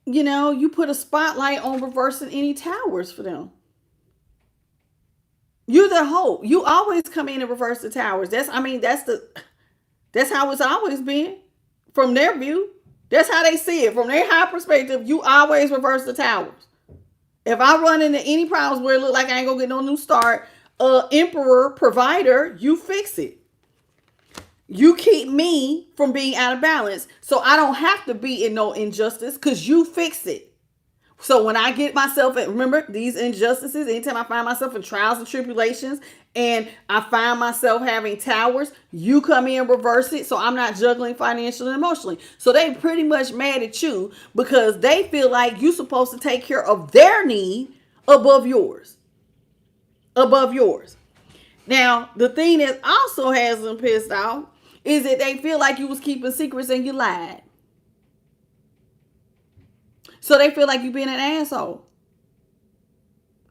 you know, you put a spotlight on reversing any towers for them. You're the hope. You always come in and reverse the towers. That's how it's always been from their view. That's how they see it. From their high perspective, you always reverse the towers. If I run into any problems where it look like I ain't gonna get no new start, emperor, provider, you fix it. You keep me from being out of balance. So I don't have to be in no injustice because you fix it. So when I get myself in, remember these injustices, anytime I find myself in trials and tribulations and I find myself having towers, you come in and reverse it. So I'm not juggling financially and emotionally. So they pretty much mad at you because they feel like you're supposed to take care of their need above yours. Above yours. Now, the thing that also has them pissed off is that they feel like you was keeping secrets and you lied. So they feel like you being an asshole.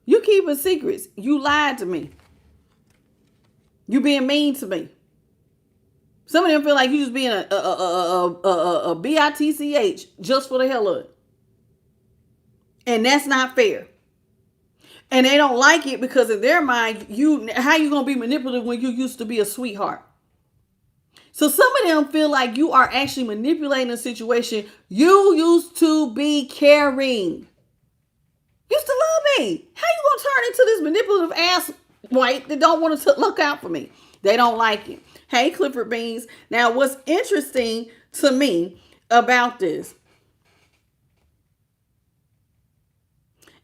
You keeping secrets. You lied to me. You being mean to me. Some of them feel like you just being a bitch just for the hell of it. And that's not fair. And they don't like it because in their mind, how you gonna be manipulative when you used to be a sweetheart? So some of them feel like you are actually manipulating a situation. You used to be caring. Used to love me. How you gonna turn into this manipulative ass white that don't want to look out for me? They don't like it. Hey, Clifford Beans. Now, what's interesting to me about this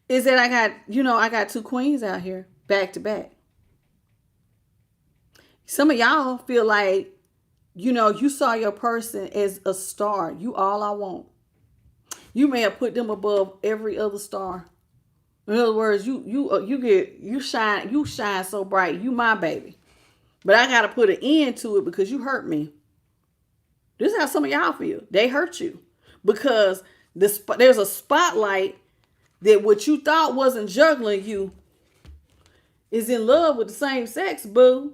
is that I got two queens out here back to back. Some of y'all feel like, you saw your person as a star. You all I want. You may have put them above every other star. In other words, you shine so bright. You my baby. But I got to put an end to it because you hurt me. This is how some of y'all feel. They hurt you because there's a spotlight that what you thought wasn't juggling you is in love with the same sex, boo.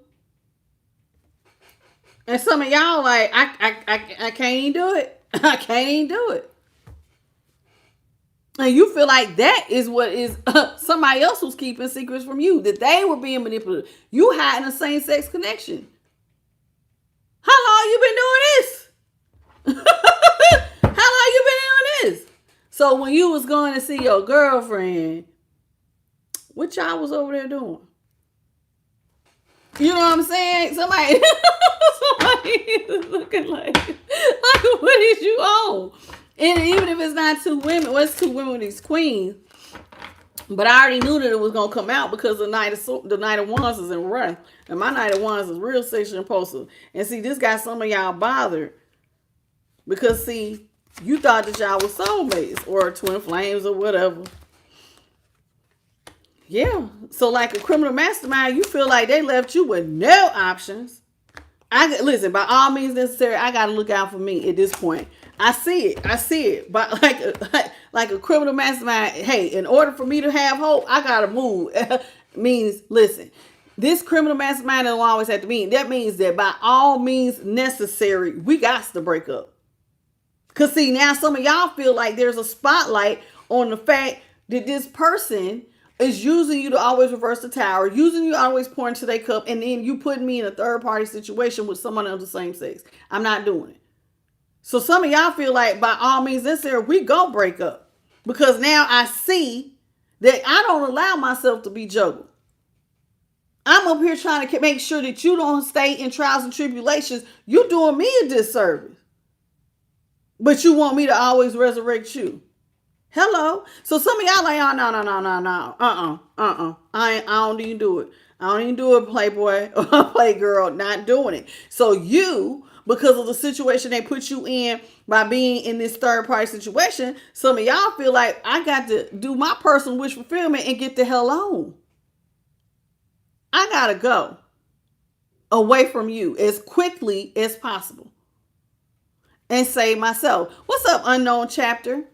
And some of y'all like, I can't even do it. I can't even do it. And you feel like that is what is somebody else who's keeping secrets from you, that they were being manipulated. You hiding a same-sex connection. How long you been doing this? How long you been doing this? So when you was going to see your girlfriend, what y'all was over there doing? You know what I'm saying? Somebody is looking like what is you on? And even if it's not two women, it's two women with these queens. But I already knew that it was gonna come out because the Knight of Wands is in wrath, and my Knight of Wands is real sexual impulsive. And see, this got some of y'all bothered because see, you thought that y'all was soulmates or twin flames or whatever. Yeah. So like a criminal mastermind, you feel like they left you with no options. Listen, by all means necessary, I gotta look out for me at this point. I see it. But like a criminal mastermind, hey, in order for me to have hope, I gotta move. Means, listen, this criminal mastermind don't always have to mean. That means that by all means necessary, we got to break up. Cause see, now some of y'all feel like there's a spotlight on the fact that this person is using you to always reverse the tower, using you to always pour into their cup, and then you putting me in a third party situation with someone of the same sex. I'm not doing it. So some of y'all feel like by all means necessary, we go break up. Because now I see that I don't allow myself to be juggled. I'm up here trying to make sure that you don't stay in trials and tribulations. You doing me a disservice. But you want me to always resurrect you. Hello. So some of y'all like, oh, no. I don't even do it. I don't even do it, Playboy or Playgirl. Not doing it. So you, because of the situation they put you in by being in this third party situation, some of y'all feel like I got to do my personal wish fulfillment and get the hell on. I got to go away from you as quickly as possible and save myself. What's up, unknown chapter?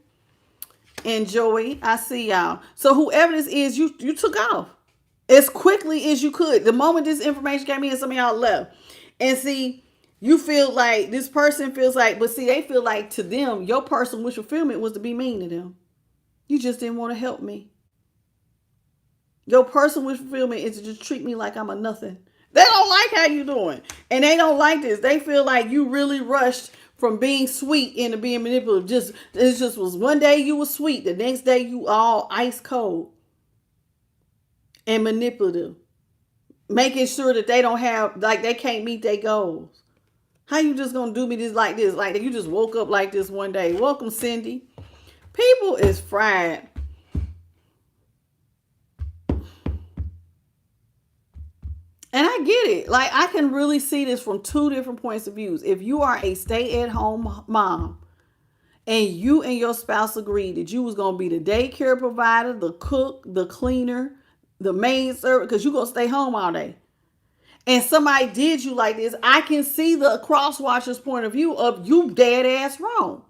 And Joey, I see y'all. So whoever this is, you took off as quickly as you could. The moment this information came in, some of y'all left. And see, you feel like this person feels like, but see, they feel like to them, your personal wish fulfillment was to be mean to them. You just didn't want to help me. Your personal wish fulfillment is to just treat me like I'm a nothing. They don't like how you doing. And they don't like this. They feel like you really rushed from being sweet into being manipulative. It just was one day you were sweet. The next day you all ice cold and manipulative. Making sure that they don't have, like they can't meet their goals. How you just gonna do me this? Like you just woke up like this one day. Welcome, Cindy. People is fried. And I get it. Like, I can really see this from two different points of views. If you are a stay-at-home mom and you and your spouse agreed that you was going to be the daycare provider, the cook, the cleaner, the maid servant, because you're going to stay home all day, and somebody did you like this, I can see the cross-watcher's point of view of you dead ass wrong.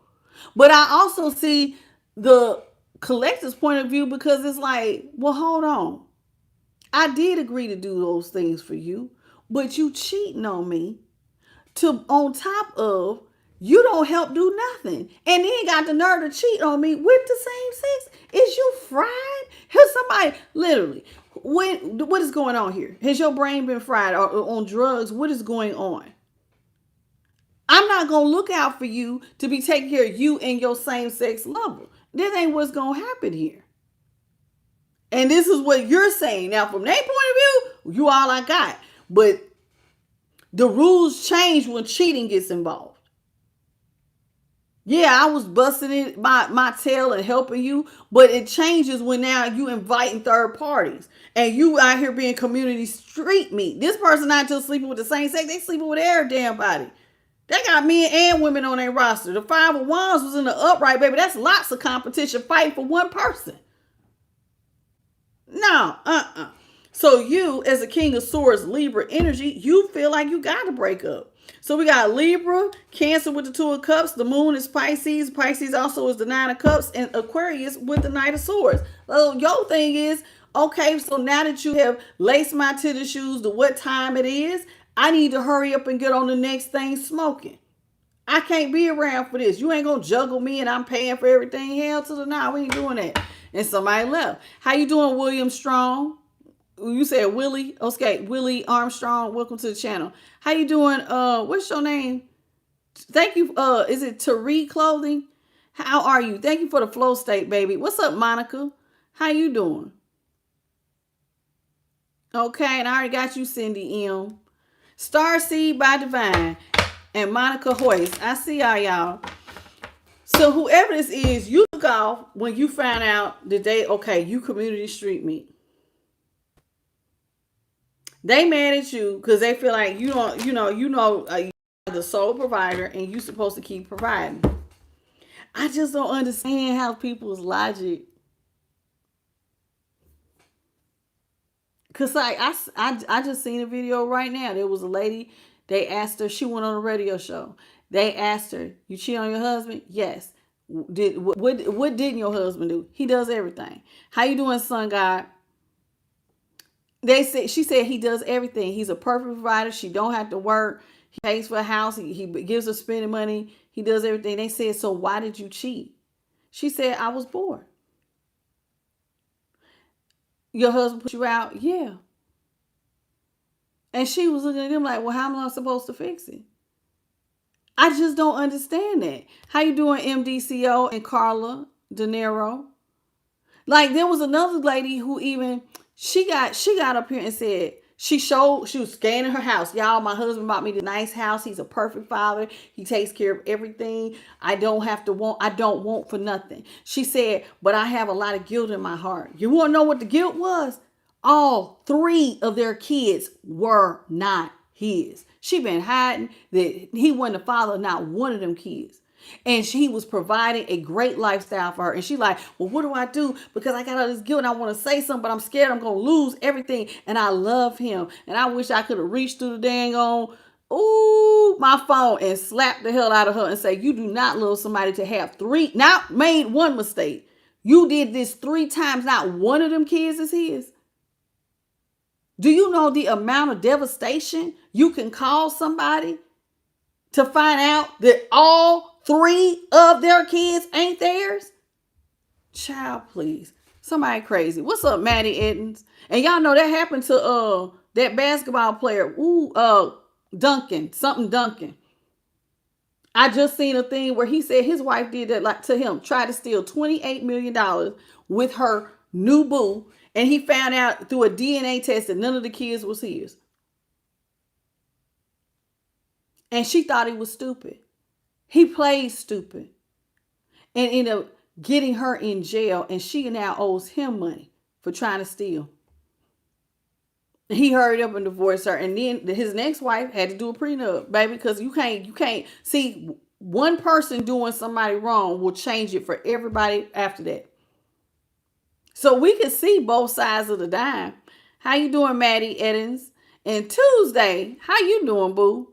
But I also see the collective's point of view because it's like, well, hold on. I did agree to do those things for you, but you cheating on me on top of you don't help do nothing. And then got the nerve to cheat on me with the same sex. Is you fried? Here's somebody, literally, what is going on here? Has your brain been fried or on drugs? What is going on? I'm not going to look out for you to be taking care of you and your same sex lover. This ain't what's going to happen here. And this is what you're saying. Now, from their point of view, you all I got. But the rules change when cheating gets involved. Yeah, I was busting it my tail and helping you, but it changes when now you inviting third parties and you out here being community street meat. This person not just sleeping with the same sex, they sleeping with every damn body. They got men and women on their roster. The Five of Wands was in the upright, baby. That's lots of competition fighting for one person. No, So you, as a King of Swords, Libra energy, you feel like you got to break up. So we got Libra, Cancer with the Two of Cups. The Moon is Pisces. Pisces also is the Nine of Cups. And Aquarius with the Knight of Swords. So your thing is, okay, so now that you have laced my tennis shoes to what time it is, I need to hurry up and get on the next thing smoking. I can't be around for this. You ain't going to juggle me and I'm paying for everything. Hell to the no, we ain't doing that. And somebody left. How you doing, William Strong? You said Willie. Okay, Willie Armstrong. Welcome to the channel. How you doing? What's your name? Thank you. Is it Tari Clothing? How are you? Thank you for the flow state, baby. What's up, Monica? How you doing? Okay, and I already got you, Cindy M. Starseed by Divine and Monica Hoyce. I see y'all. So whoever this is, you took off when you found out that you community street meet. They mad at you because they feel like you don't, you're the sole provider and you're supposed to keep providing. I just don't understand how people's logic. Because I just seen a video right now. There was a lady, they asked her, she went on a radio show. They asked her, you cheat on your husband? Yes. What didn't your husband do? He does everything. How you doing, son God? She said he does everything. He's a perfect provider. She don't have to work. He pays for a house. He gives her spending money. He does everything. They said, so why did you cheat? She said, I was bored. Your husband put you out? Yeah. And she was looking at him like, well, how am I supposed to fix it? I just don't understand that. How you doing, MDCO and Carla De Niro? Like, there was another lady who even she got up here and said she was scanning her house. Y'all, my husband bought me the nice house. He's a perfect father. He takes care of everything. I don't want for nothing. She said, but I have a lot of guilt in my heart. You want to know what the guilt was? All 3 of their kids were not his. She been hiding that he wasn't the father of not one of them kids. And he was providing a great lifestyle for her. And she like, well, what do I do? Because I got all this guilt and I want to say something, but I'm scared I'm going to lose everything. And I love him. And I wish I could have reached through the dang on, my phone and slapped the hell out of her and say, you do not love somebody to have 3, not made one mistake. You did this 3 times. Not one of them kids is his. Do you know the amount of devastation you can cause somebody to find out that all 3 of their kids ain't theirs? Child, please. Somebody crazy. What's up, Maddie Edens? And y'all know that happened to that basketball player, Duncan. I just seen a thing where he said his wife did that like to him, tried to steal $28 million with her new boo, and he found out through a DNA test that none of the kids was his. And she thought he was stupid. He played stupid. And ended up getting her in jail, and she now owes him money for trying to steal. He hurried up and divorced her, and then his next wife had to do a prenup, baby, because you can't see one person doing somebody wrong will change it for everybody after that. So we can see both sides of the dime. How you doing, Maddie Edens? And Tuesday, how you doing, boo?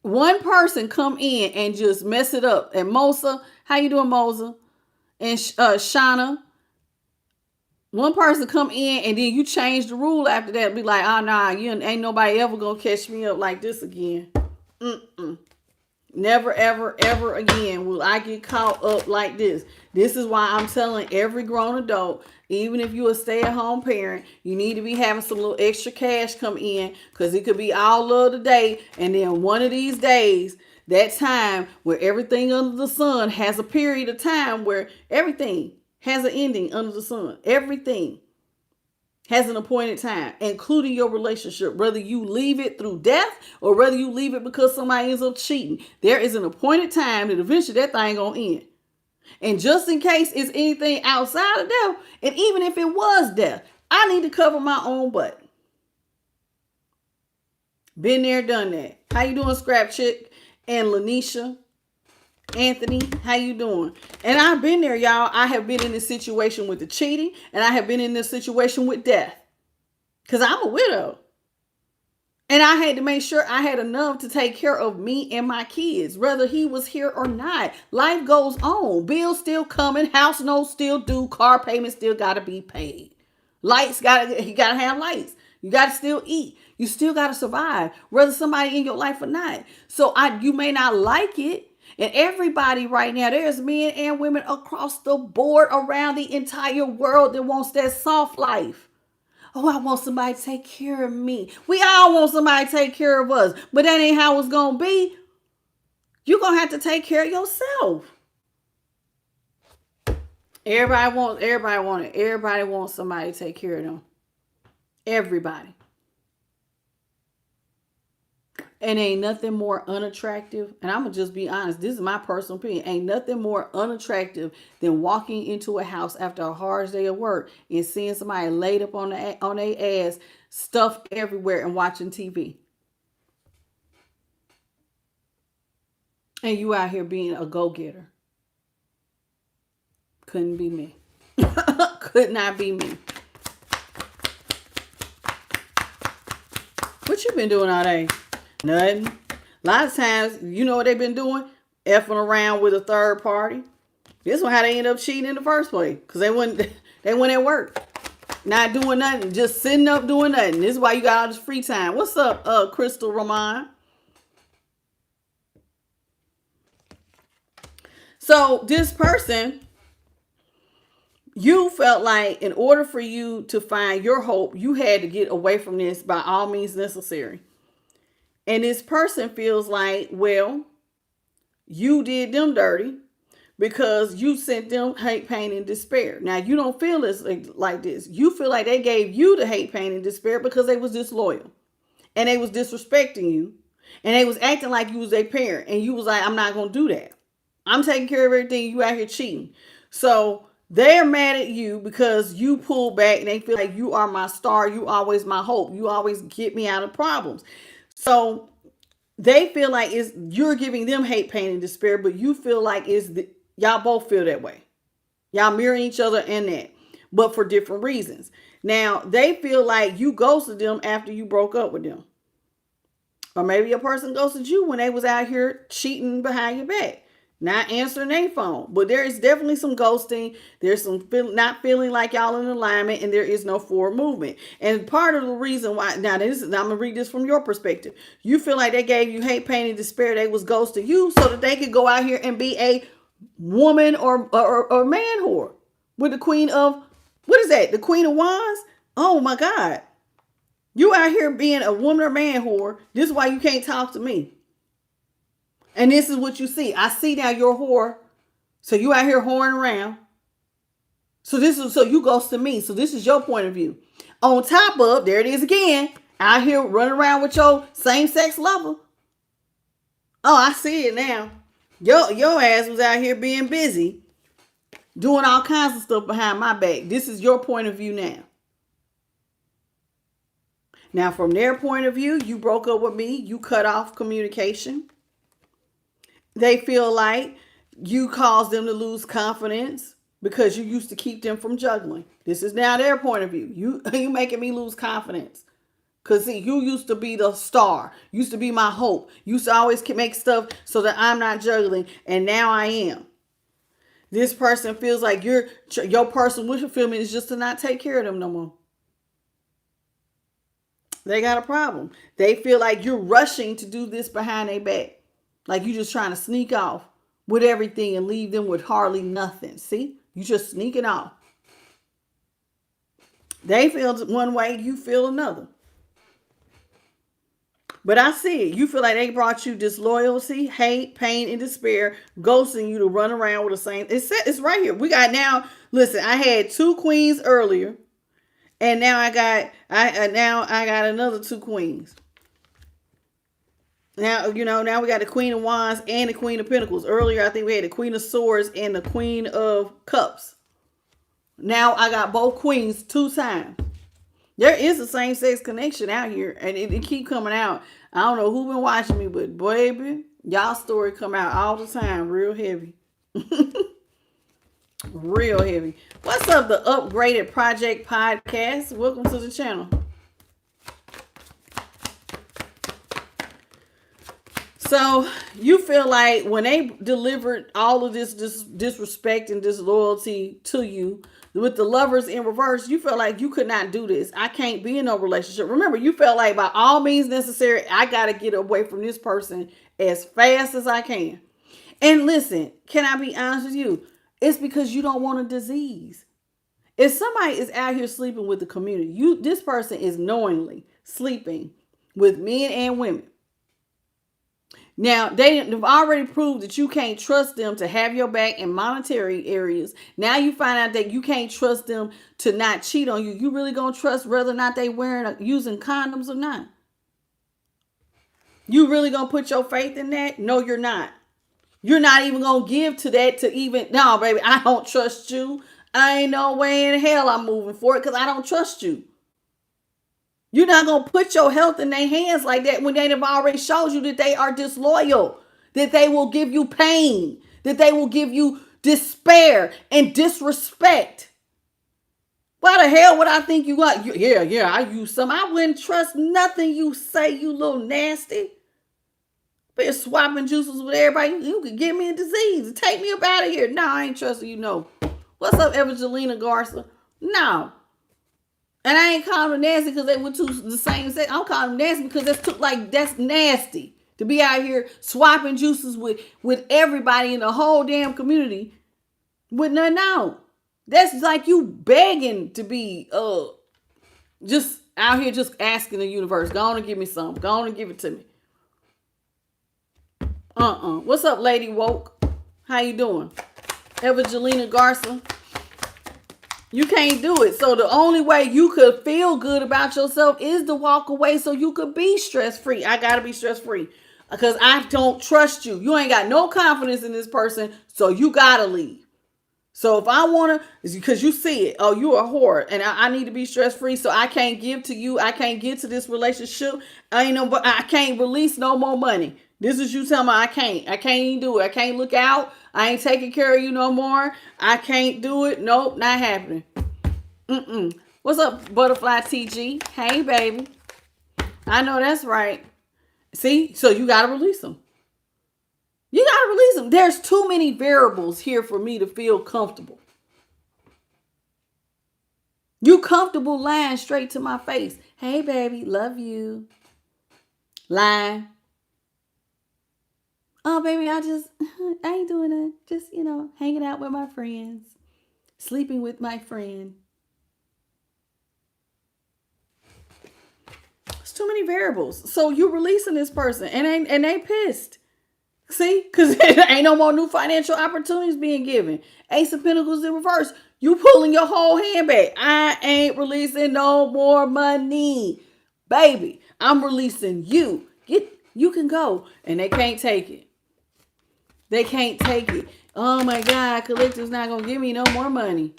One person come in and just mess it up. And Mosa, how you doing, Mosa? And Shauna, one person come in and then you change the rule after that. Be like, oh, nah, you ain't nobody ever gonna catch me up like this again. Never, ever, ever again will I get caught up like this. This is why I'm telling every grown adult, even if you're a stay-at-home parent, you need to be having some little extra cash come in, because it could be all of the day, and then one of these days, that time where everything under the sun has a period of time where everything has an ending under the sun. Everything has an appointed time, including your relationship, whether you leave it through death or whether you leave it because somebody ends up cheating. There is an appointed time that eventually that thing gonna end. And just in case it's anything outside of death, and even if it was death, I need to cover my own butt. Been there, done that. How you doing, Scrap Chick and Lanisha? Anthony, how you doing? And I've been there, y'all. I have been in this situation with the cheating, and I have been in this situation with death, because I'm a widow. And I had to make sure I had enough to take care of me and my kids, whether he was here or not. Life goes on. Bills still coming. House notes still due. Car payments still got to be paid. You got to have lights. You got to still eat. You still got to survive, whether somebody in your life or not. So you may not like it. And everybody right now, there's men and women across the board around the entire world that wants that soft life. Oh, I want somebody to take care of me. We all want somebody to take care of us. But that ain't how it's going to be. You're going to have to take care of yourself. Everybody wants somebody to take care of them. Everybody. And ain't nothing more unattractive. And I'm going to just be honest. This is my personal opinion. Ain't nothing more unattractive than walking into a house after a hard day of work and seeing somebody laid up on their ass, stuffed everywhere, and watching TV. And you out here being a go-getter. Couldn't be me. Could not be me. What you been doing all day? Nothing. A lot of times, you know what they've been doing? Effing around with a third party. This is how they end up cheating in the first place. Because they went at work. Not doing nothing. Just sitting up doing nothing. This is why you got all this free time. What's up, Crystal Ramon? So this person You felt like in order for you to find your hope, you had to get away from this by all means necessary. And this person feels like, well, you did them dirty because you sent them hate, pain, and despair. Now, you don't feel this like this. You feel like they gave you the hate, pain, and despair because they was disloyal and they was disrespecting you and they was acting like you was their parent and you was like, I'm not going to do that. I'm taking care of everything. You out here cheating. So they're mad at you because you pull back and they feel like you are my star. You always my hope. You always get me out of problems. So they feel like you're giving them hate, pain, and despair, but you feel like y'all both feel that way. Y'all mirroring each other in that, but for different reasons. Now, they feel like you ghosted them after you broke up with them. Or maybe a person ghosted you when they was out here cheating behind your back, not answering their phone. But there is definitely some ghosting. There's some not feeling like y'all in alignment, and there is no forward movement. And part of the reason why, now I'm going to read this from your perspective. You feel like they gave you hate, pain, and despair. They was ghosting you so that they could go out here and be a woman or man whore with the queen of, what is that? The queen of wands? Oh my God. You out here being a woman or man whore. This is why you can't talk to me. And this is what you see. I see now you're a whore. So you out here whoring around. So you ghost to me. So this is your point of view. On top of, there it is again, out here running around with your same-sex lover. Oh, I see it now. Your ass was out here being busy, doing all kinds of stuff behind my back. This is your point of view now. Now, from their point of view, you broke up with me. You cut off communication. They feel like you caused them to lose confidence because you used to keep them from juggling. This is now their point of view. You making me lose confidence. Because see, you used to be the star. Used to be my hope. Used to always make stuff so that I'm not juggling. And now I am. This person feels like your personal wish fulfillment is just to not take care of them no more. They got a problem. They feel like you're rushing to do this behind their back. Like you just trying to sneak off with everything and leave them with hardly nothing. See? You just sneaking off. They feel one way, you feel another. But I see it. You feel like they brought you disloyalty, hate, pain, and despair, ghosting you to run around with the same. It's right here. We got now. Listen, I had 2 queens earlier, and now I got another 2 queens. Now now we got the Queen of Wands and the Queen of Pentacles. Earlier, I think we had the Queen of Swords and the Queen of Cups. Now I got both queens 2 times. There is a same-sex connection out here, and it keep coming out. I don't know who been watching me, but baby, y'all story come out all the time, real heavy. Real heavy. What's up, the Upgraded Project Podcast? Welcome to the channel. So you feel like when they delivered all of this disrespect and disloyalty to you, with the lovers in reverse, you felt like you could not do this. I can't be in no relationship. Remember, you felt like by all means necessary, I got to get away from this person as fast as I can. And listen, can I be honest with you? It's because you don't want a disease. If somebody is out here sleeping with the community, this person is knowingly sleeping with men and women. Now, they've already proved that you can't trust them to have your back in monetary areas. Now you find out that you can't trust them to not cheat on you. You really going to trust whether or not they using condoms or not? You really going to put your faith in that? No, you're not. You're not even going to give to that to even, no, baby, I don't trust you. I ain't no way in hell I'm moving for it because I don't trust you. You're not going to put your health in their hands like that when they have already showed you that they are disloyal, that they will give you pain, that they will give you despair and disrespect. Why the hell would I think you got? Yeah, I use some. I wouldn't trust nothing you say, you little nasty. Be swapping juices with everybody. You could give me a disease and take me up out of here. No, I ain't trusting you, no. What's up, Evangelina Garza? No. And I ain't calling them nasty because they went to the same sex. I'm calling them nasty because that's nasty. To be out here swapping juices with everybody in the whole damn community with nothing out. That's like you begging to be just out here just asking the universe, go on and give me some. Go on and give it to me. What's up, Lady Woke? How you doing? Evangelina Garza. You can't do it. So the only way you could feel good about yourself is to walk away so you could be stress-free. I got to be stress-free because I don't trust you. You ain't got no confidence in this person, so you got to leave. So if I want to, because you see it, oh, you're a whore and I need to be stress-free, so I can't give to you. I can't get to this relationship. I can't release no more money. This is you telling me I can't even do it. I can't look out. I ain't taking care of you no more. I can't do it. Nope, not happening. What's up, Butterfly TG? Hey, baby. I know that's right. See, so you got to release them. You got to release them. There's too many variables here for me to feel comfortable. You comfortable lying straight to my face. Hey, baby, love you. Lying. Oh, baby, I ain't doing it. Just, hanging out with my friends. Sleeping with my friend. It's too many variables. So you releasing this person and they pissed. See? Because ain't no more new financial opportunities being given. Ace of Pentacles in reverse. You pulling your whole hand back. I ain't releasing no more money. Baby, I'm releasing you. You can go. And they can't take it. They can't take it. Oh my God, Collective's not going to give me no more money.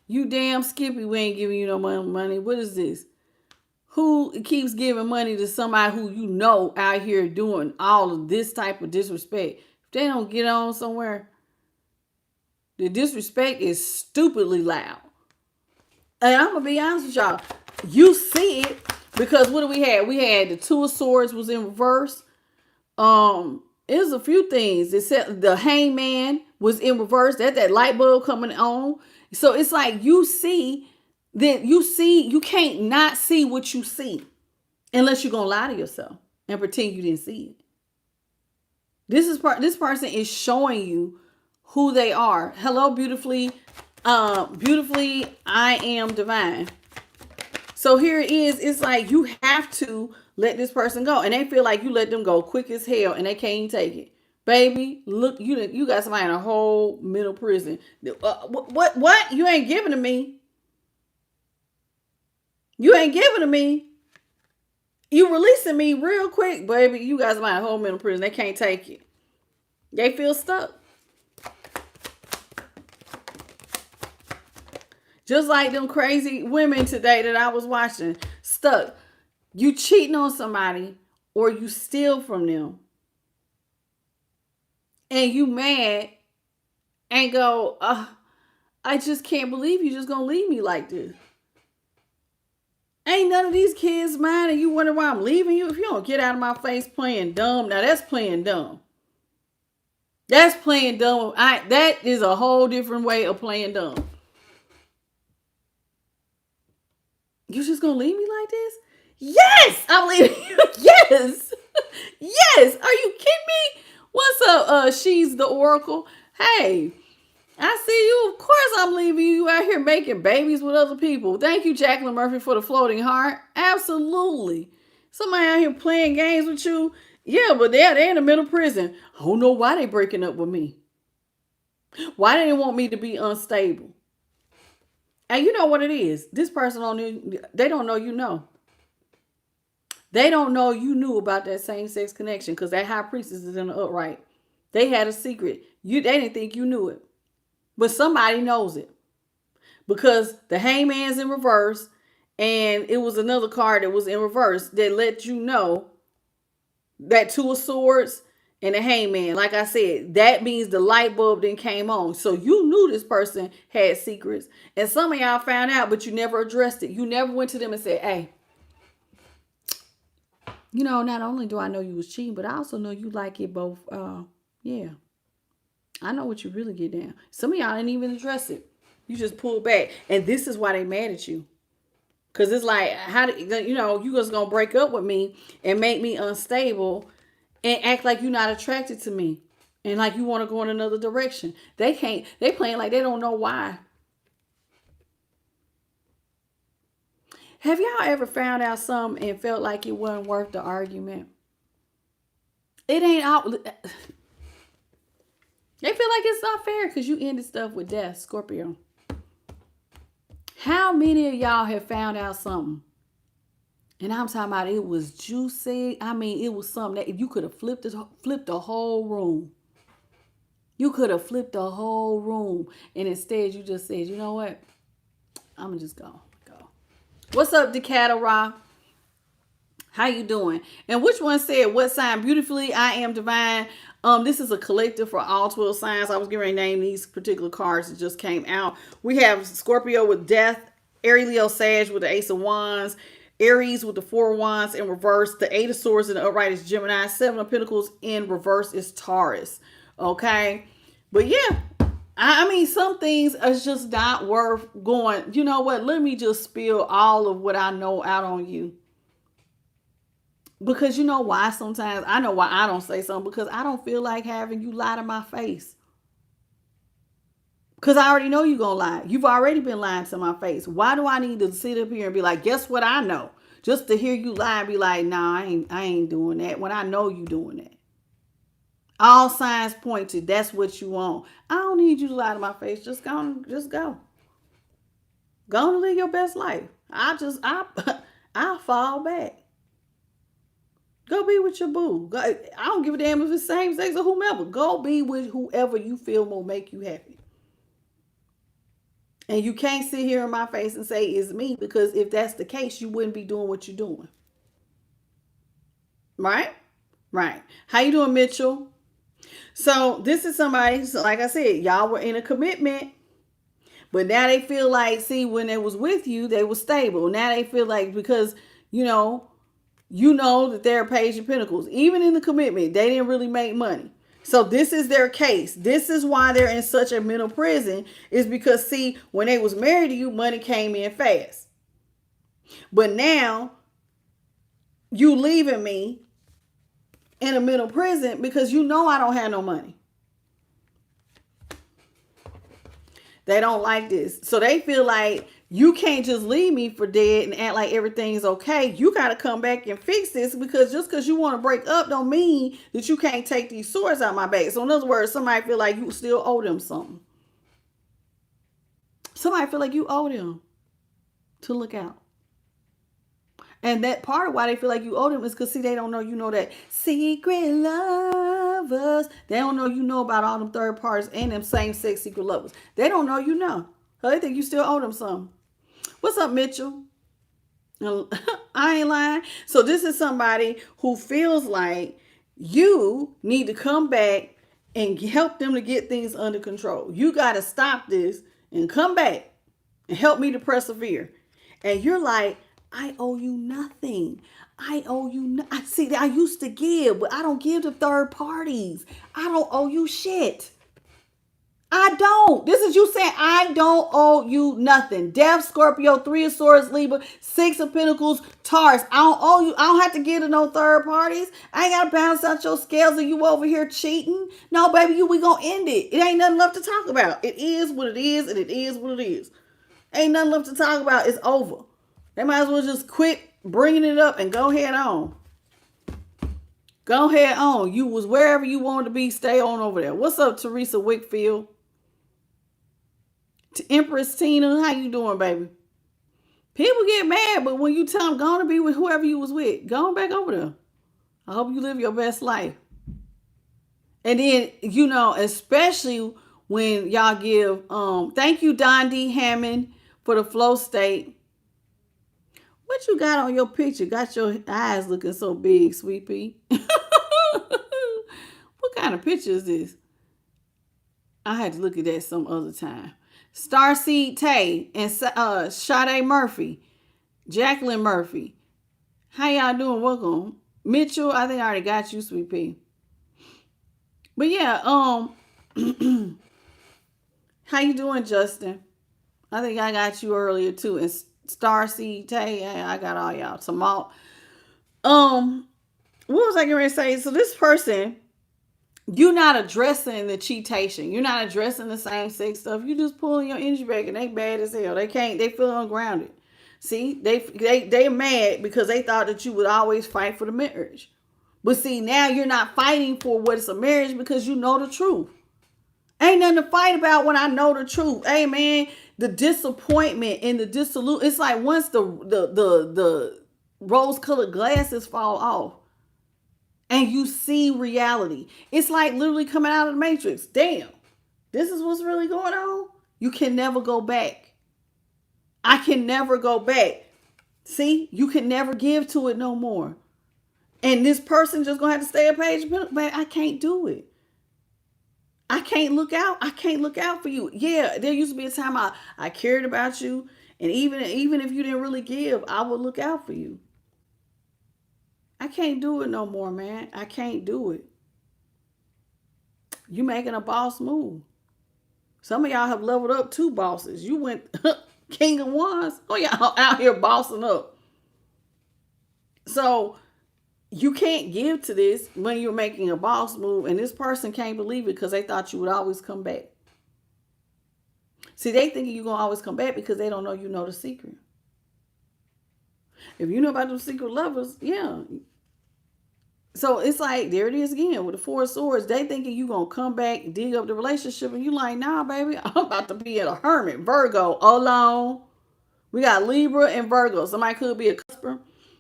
You damn Skippy, we ain't giving you no more money. What is this? Who keeps giving money to somebody who you know out here doing all of this type of disrespect? If they don't get on somewhere, the disrespect is stupidly loud. And I'm going to be honest with y'all. You see it because what do we have? We had the Two of Swords was in reverse. It was a few things. It said the Hangman was in reverse. That light bulb coming on. So it's like you see that you can't not see what you see unless you're gonna lie to yourself and pretend you didn't see it. This person is showing you who they are. Hello, beautifully, I am divine. So here it is. It's like you have to let this person go, and they feel like you let them go quick as hell, and they can't even take it. Baby, look, you got somebody in a whole mental prison. What? You ain't giving to me. You ain't giving to me. You releasing me real quick, baby. You guys are in a whole mental prison. They can't take it. They feel stuck. Just like them crazy women today that I was watching. Stuck. You cheating on somebody or you steal from them. And you mad and go, I just can't believe you just gonna leave me like this. Ain't none of these kids mine and you wonder why I'm leaving you? If you don't get out of my face playing dumb, now that's playing dumb. That's playing dumb. That is a whole different way of playing dumb. You just gonna leave me like this? Yes, I'm leaving you. Yes. Yes. Are you kidding me? What's up? She's the Oracle. Hey, I see you. Of course I'm leaving you out here making babies with other people. Thank you, Jacqueline Murphy, for the floating heart. Absolutely. Somebody out here playing games with you. Yeah, but they're in the middle prison. I don't know why they breaking up with me. Why they want me to be unstable? And you know what it is. This person they don't know you know. They don't know you knew about that same-sex connection because that high priestess is in the upright. They had a secret. They didn't think you knew it. But somebody knows it. Because the Hangman's in reverse and it was another card that was in reverse that let you know that Two of Swords and the Hangman. Like I said, that means the light bulb then came on. So you knew this person had secrets. And some of y'all found out, but you never addressed it. You never went to them and said, hey, not only do I know you was cheating, but I also know you like it both. Yeah. I know what you really get down. Some of y'all didn't even address it. You just pulled back. And this is why they mad at you. Because it's like, you just going to break up with me and make me unstable and act like you're not attracted to me. And like you want to go in another direction. They playing like they don't know why. Have y'all ever found out something and felt like it wasn't worth the argument? It ain't out. They feel like it's not fair because you ended stuff with death, Scorpio. How many of y'all have found out something? And I'm talking about it was juicy. I mean, it was something that you could have flipped the whole room. You could have flipped the whole room. And instead you just said, you know what? I'm going to just go. What's up, Decatara? How you doing? And which one said what sign? Beautifully, I am divine. This is a collective for all 12 signs. I was getting ready to name these particular cards that just came out. We have Scorpio with death, Aries, Leo, Sag with the Ace of Wands, Aries with the Four of Wands in reverse, the Eight of Swords in the upright is Gemini, Seven of Pentacles in reverse is Taurus. Okay, but yeah, I mean, some things are just not worth going, you know what, let me just spill all of what I know out on you. Because you know why sometimes, I know why I don't say something, because I don't feel like having you lie to my face. Because I already know you're going to lie. You've already been lying to my face. Why do I need to sit up here and be like, guess what I know? Just to hear you lie and be like, nah, I ain't doing that when I know you doing that. All signs point to that's what you want. I don't need you to lie to my face. Just go. Go and live your best life. I'll fall back. Go be with your boo. I don't give a damn if it's same sex or whomever. Go be with whoever you feel will make you happy. And you can't sit here in my face and say it's me, because if that's the case, you wouldn't be doing what you're doing. Right? Right. How you doing, Mitchell? So this is somebody, like I said, y'all were in a commitment, but now they feel like, see, when they was with you, they were stable. Now they feel like, because, you know that they're a Page of Pentacles. Even in the commitment, they didn't really make money. So this is their case. This is why they're in such a mental prison, is because, see, when they was married to you, money came in fast. But now you leaving me in a mental prison because you know I don't have no money. They don't like this. So they feel like you can't just leave me for dead and act like everything's okay. You got to come back and fix this, because just because you want to break up don't mean that you can't take these swords out my back. So in other words, somebody feel like you still owe them something. Somebody feel like you owe them to look out. And that part of why they feel like you owe them is because, see, they don't know you know that secret lovers. They don't know you know about all them third parties and them same-sex secret lovers. They don't know you know. So they think you still owe them something. What's up, Mitchell? I ain't lying. So this is somebody who feels like you need to come back and help them to get things under control. You got to stop this and come back and help me to persevere. And you're like, I owe you nothing. I owe you see, I used to give, but I don't give to third parties. I don't owe you shit. I don't. This is you saying I don't owe you nothing. Death, Scorpio, Three of Swords, Libra, Six of Pentacles, Taurus. I don't owe you. I don't have to give to no third parties. I ain't got to balance out your scales and you over here cheating. No, baby, we going to end it. It ain't nothing left to talk about. It is what it is, and it is what it is. Ain't nothing left to talk about. It's over. They might as well just quit bringing it up and go head on. Go head on. You was wherever you wanted to be. Stay on over there. What's up, Teresa Wickfield? Empress Tina, how you doing, baby? People get mad, but when you tell them go on to be with whoever you was with, go on back over there. I hope you live your best life. And then, especially when y'all give, thank you, Don D. Hammond, for the flow state. What you got on your picture? Got your eyes looking so big, Sweet Pea. What kind of picture is this? I had to look at that some other time. Starseed Tay and Sade Murphy. Jacqueline Murphy. How y'all doing? Welcome. Mitchell, I think I already got you, Sweet Pea. But yeah, how you doing, Justin? I think I got you earlier too. And Starseed Tay, I got all y'all. Tamal. What was I going to say? So this person, you're not addressing the cheatation. You're not addressing the same sex stuff. You just pulling your energy back, and they bad as hell. They feel ungrounded. See, they're mad because they thought that you would always fight for the marriage. But see, now you're not fighting for what's a marriage because you know the truth. Ain't nothing to fight about when I know the truth. Hey man, the disappointment and the dissolute. It's like once the rose-colored glasses fall off and you see reality. It's like literally coming out of the Matrix. Damn, this is what's really going on. You can never go back. I can never go back. See, you can never give to it no more. And this person just gonna have to stay a page. But I can't do it. I can't look out. I can't look out for you. Yeah, there used to be a time I cared about you. And even if you didn't really give, I would look out for you. I can't do it no more, man. I can't do it. You making a boss move. Some of y'all have leveled up 2 bosses. You went King of Wands. Oh, y'all out here bossing up. So you can't give to this when you're making a boss move, and this person can't believe it because they thought you would always come back. See, they thinking you're going to always come back because they don't know you know the secret. If you know about them secret lovers, yeah. So it's like, there it is again with the 4 of Swords. They thinking you going to come back, dig up the relationship, and you like, nah, baby, I'm about to be a hermit. Virgo, alone. We got Libra and Virgo. Somebody could be a cusper.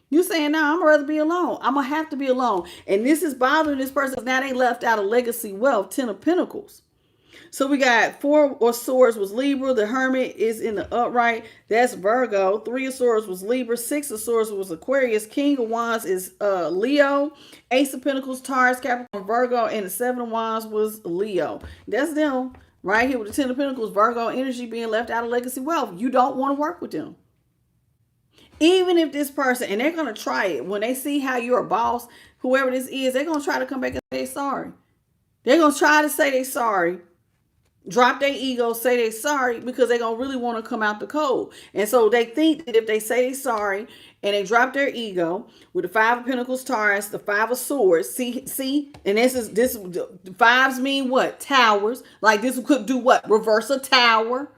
You saying, no, I'm rather be alone. I'm going to have to be alone. And this is bothering this person. Now they left out a legacy wealth, 10 of Pentacles. So we got 4 of Swords was Libra. The Hermit is in the upright. That's Virgo. 3 of Swords was Libra. 6 of Swords was Aquarius. King of Wands is Leo. Ace of Pentacles, Taurus, Capricorn, Virgo. And the 7 of Wands was Leo. That's them. Right here with the 10 of Pentacles, Virgo energy being left out of legacy wealth. You don't want to work with them. Even if this person, and they're going to try it, when they see how you're a boss, whoever this is, they're going to try to come back and say sorry. They're going to try to say they're sorry, drop their ego, say they're sorry, because they're going to really want to come out the cold. And so they think that if they say they're sorry and they drop their ego with the 5 of Pentacles, Taurus, the 5 of Swords, see, and this fives mean what? Towers. Like this could do what? Reverse a tower.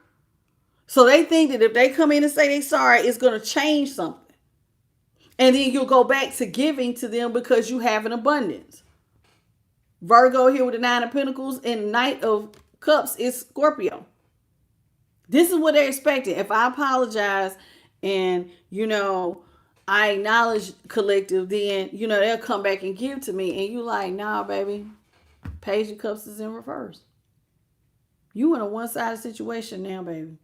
So they think that if they come in and say they're sorry, it's going to change something. And then you'll go back to giving to them because you have an abundance. Virgo here with the 9 of Pentacles and Knight of Cups is Scorpio. This is what they're expecting. If I apologize and, I acknowledge collective, then, they'll come back and give to me. And you like, nah, baby, Page of Cups is in reverse. You in a one-sided situation now, baby.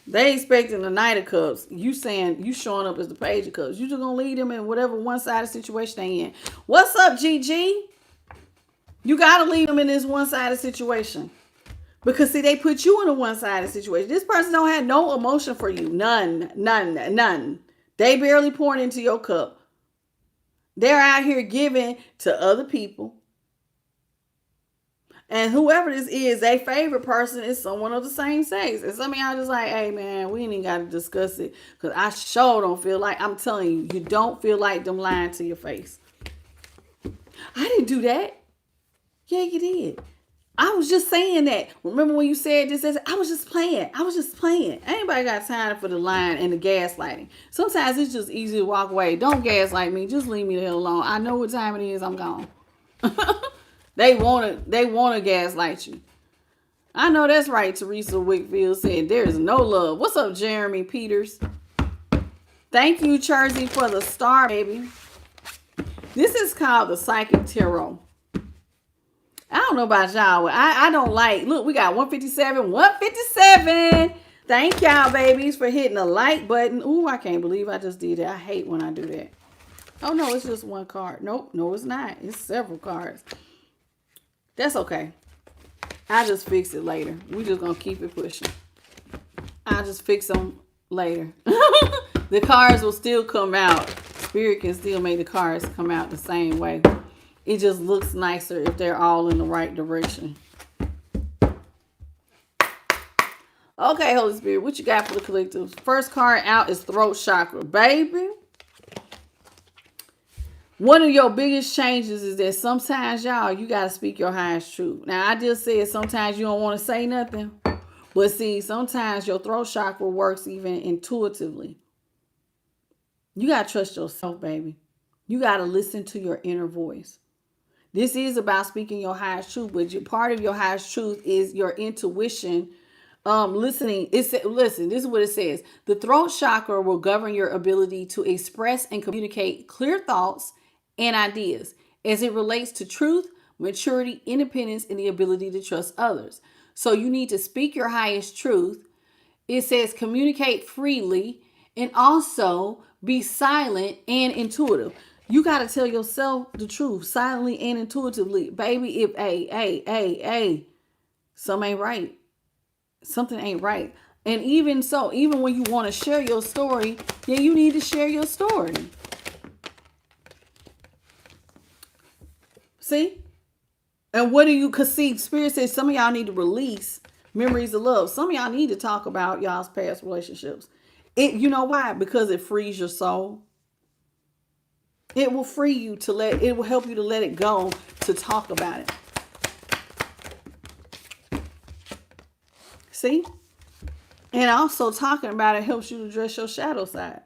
They expecting the Knight of Cups. You saying you showing up as the Page of Cups. You just gonna leave them in whatever one-sided situation they in. What's up, GG? You gotta leave them in this one-sided situation. Because see, they put you in a one-sided situation. This person don't have no emotion for you. None. They barely pouring into your cup. They're out here giving to other people. And whoever this is, their favorite person is someone of the same sex. And some of y'all just like, hey, man, we ain't even got to discuss it. Because I sure don't feel like, I'm telling you, you don't feel like them lying to your face. I didn't do that. Yeah, you did. I was just saying that. Remember when you said this? I was just playing. Anybody got time for the lying and the gaslighting? Sometimes it's just easy to walk away. Don't gaslight me. Just leave me the hell alone. I know what time it is. I'm gone. They want to gaslight you. I know that's right. Teresa Wickfield said there is no love. What's up, Jeremy Peters? Thank you, Chersey, for the star, baby. This is called the Psychic Tarot. I don't know about y'all. I don't like. Look, we got 157. Thank y'all, babies, for hitting the like button. Ooh, I can't believe I just did that. I hate when I do that. Oh, no, it's just one card. Nope, no, it's not. It's several cards. That's okay. I'll just fix it later. We just going to keep it pushing. I'll just fix them later. The cards will still come out. Spirit can still make the cards come out the same way. It just looks nicer if they're all in the right direction. Okay, Holy Spirit, what you got for the collective? First card out is Throat Chakra. Baby. One of your biggest changes is that sometimes, y'all, you got to speak your highest truth. Now, I just said sometimes you don't want to say nothing. But see, sometimes your throat chakra works even intuitively. You got to trust yourself, baby. You got to listen to your inner voice. This is about speaking your highest truth, but part of your highest truth is your intuition. Listening. Listen. This is what it says. The throat chakra will govern your ability to express and communicate clear thoughts and ideas as it relates to truth, maturity, independence, and the ability to trust others. So you need to speak your highest truth. It says communicate freely and also be silent and intuitive. You got to tell yourself the truth silently and intuitively. Baby, if something ain't right. Something ain't right. And even so, even when you want to share your story, then you need to share your story. See? And what do you, because see, Spirit says some of y'all need to release memories of love. Some of y'all need to talk about y'all's past relationships. You know why? Because it frees your soul. It will free you it will help you to let it go, to talk about it. See? And also talking about it helps you to address your shadow side.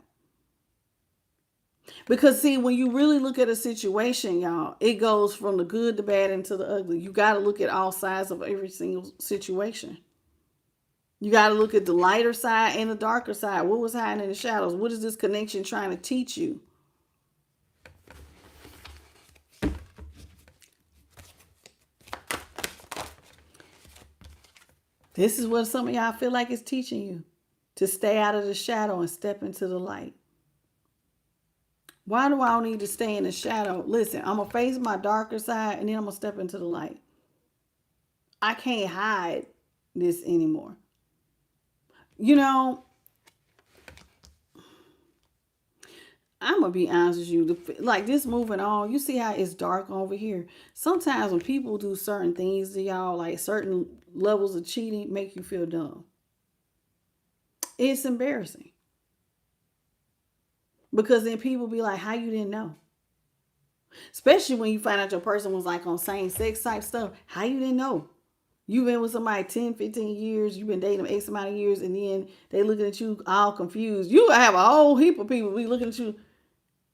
Because see, when you really look at a situation, y'all, it goes from the good, the bad, and to the ugly. You got to look at all sides of every single situation. You got to look at the lighter side and the darker side. What was hiding in the shadows? What is this connection trying to teach you? This is what some of y'all feel like it's teaching you. To stay out of the shadow and step into the light. Why do I need to stay in the shadow? Listen, I'm going to face my darker side and then I'm going to step into the light. I can't hide this anymore. You know, I'm going to be honest with you. Like this moving on, you see how it's dark over here. Sometimes when people do certain things to y'all, like certain levels of cheating, make you feel dumb. It's embarrassing. Because then people be like, how you didn't know? Especially when you find out your person was like on same sex type stuff. How you didn't know? You've been with somebody 10, 15 years. You've been dating them X amount of years. And then they looking at you all confused. You have a whole heap of people be looking at you.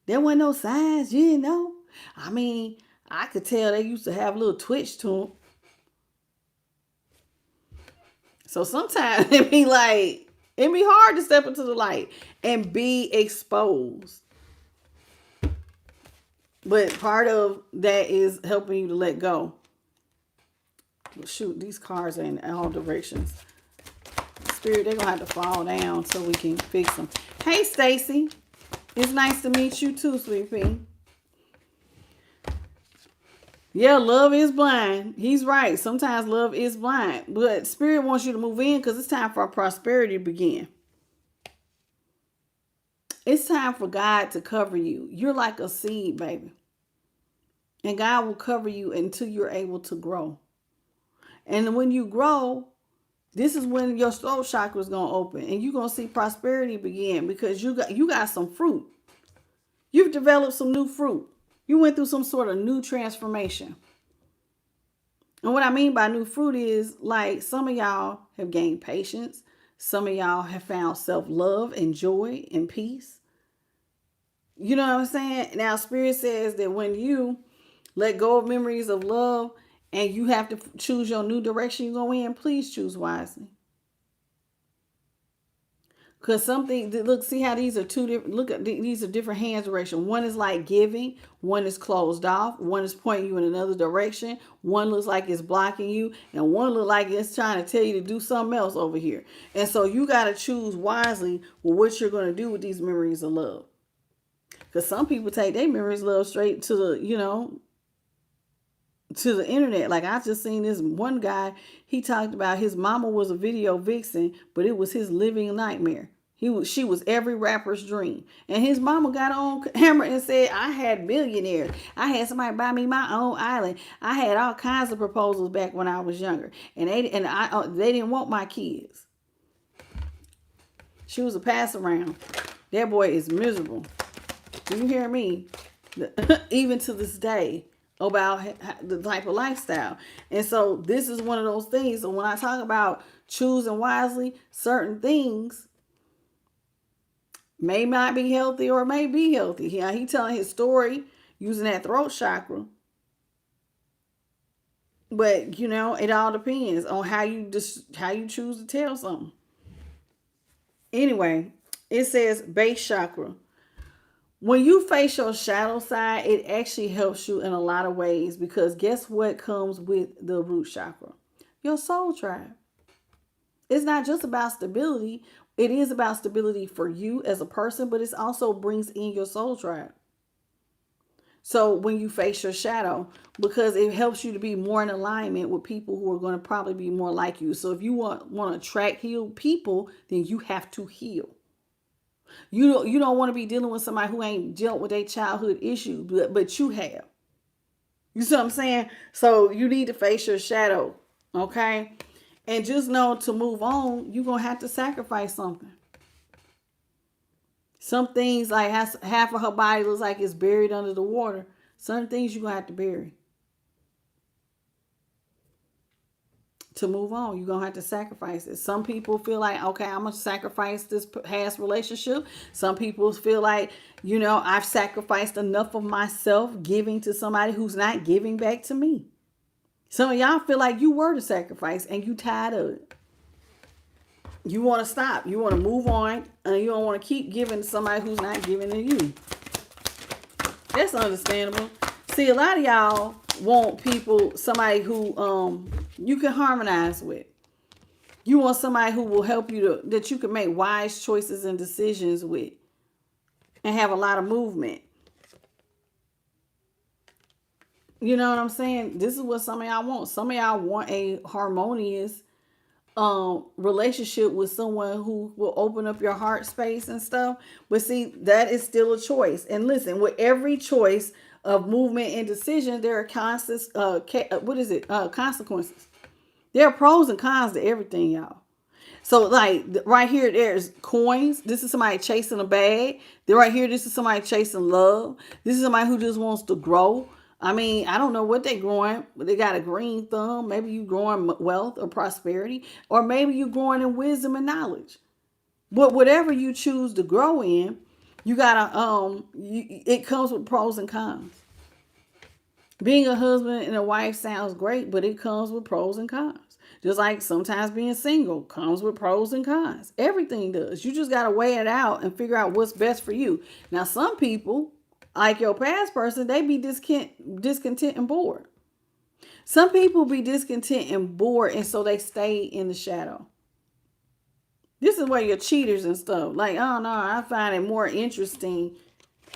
There wasn't no signs. You didn't know. I mean, I could tell they used to have a little twitch to them. So sometimes it be hard to step into the light and be exposed. But part of that is helping you to let go. Shoot, these cars are in all directions. Spirit, they're going to have to fall down so we can fix them. Hey, Stacy. It's nice to meet you too, Sweet Pea. Yeah, love is blind. He's right. Sometimes love is blind. But Spirit wants you to move in because it's time for our prosperity to begin. It's time for God to cover you. You're like a seed, baby. And God will cover you until you're able to grow. And when you grow, this is when your throat chakra is going to open. And you're going to see prosperity begin because you got some fruit. You've developed some new fruit. You went through some sort of new transformation. And what I mean by new fruit is like some of y'all have gained patience. Some of y'all have found self-love and joy and peace. You know what I'm saying? Now, Spirit says that when you let go of memories of love and you have to choose your new direction you go in, please choose wisely. Because look, see how these are two different, look at these are different hand direction. One is like giving, one is closed off, one is pointing you in another direction, one looks like it's blocking you, and one looks like it's trying to tell you to do something else over here. And so you got to choose wisely with what you're going to do with these memories of love. Because some people take their memories of love straight to the, to the internet. Like I just seen this one guy, he talked about his mama was a video vixen, but it was his living nightmare. She was every rapper's dream. And his mama got on camera and said, I had millionaires. I had somebody buy me my own island. I had all kinds of proposals back when I was younger. And they didn't want my kids. She was a pass around. That boy is miserable. Do you hear me? Even to this day, about the type of lifestyle. And so this is one of those things. So when I talk about choosing wisely, certain things may not be healthy or may be healthy. He telling his story using that throat chakra. But it all depends on how you choose to tell something. Anyway, it says base chakra. When you face your shadow side, it actually helps you in a lot of ways, because guess what comes with the root chakra? Your soul tribe. It's not just about stability. It is about stability for you as a person, but it also brings in your soul tribe. So when you face your shadow, because it helps you to be more in alignment with people who are going to probably be more like you. So if you want to attract healed people, then you have to heal. You don't want to be dealing with somebody who ain't dealt with their childhood issue, but you have. You see what I'm saying? So you need to face your shadow, okay? And just know, to move on, you're going to have to sacrifice something. Some things, like half of her body looks like it's buried under the water. Certain things you're going to have to bury. To move on, you're going to have to sacrifice it. Some people feel like, okay, I'm going to sacrifice this past relationship. Some people feel like, I've sacrificed enough of myself giving to somebody who's not giving back to me. Some of y'all feel like you were the sacrifice and you tired of it. You want to stop. You want to move on, and you don't want to keep giving to somebody who's not giving to you. That's understandable. See, a lot of y'all want somebody who you can harmonize with. You want somebody who will help you that you can make wise choices and decisions with, and have a lot of movement. You know what I'm saying? This is what some of y'all want. Some of y'all want a harmonious relationship with someone who will open up your heart space and stuff. But see, that is still a choice. And listen, with every choice of movement and decision, there are consequences. There are pros and cons to everything, y'all. So like right here, there's coins. This is somebody chasing a bag. Then right here, this is somebody chasing love. This is somebody who just wants to grow. I mean, I don't know what they're growing, but they got a green thumb. Maybe you growing wealth or prosperity, or maybe you growing in wisdom and knowledge. But whatever you choose to grow in, you gotta it comes with pros and cons. Being a husband and a wife sounds great, but it comes with pros and cons. Just like sometimes being single comes with pros and cons. Everything does. You just gotta weigh it out and figure out what's best for you. Now, some people, like your past person, they be discontent and bored. Some people be discontent and bored, and so they stay in the shadow. This is where your cheaters and stuff. Like, oh no, I find it more interesting.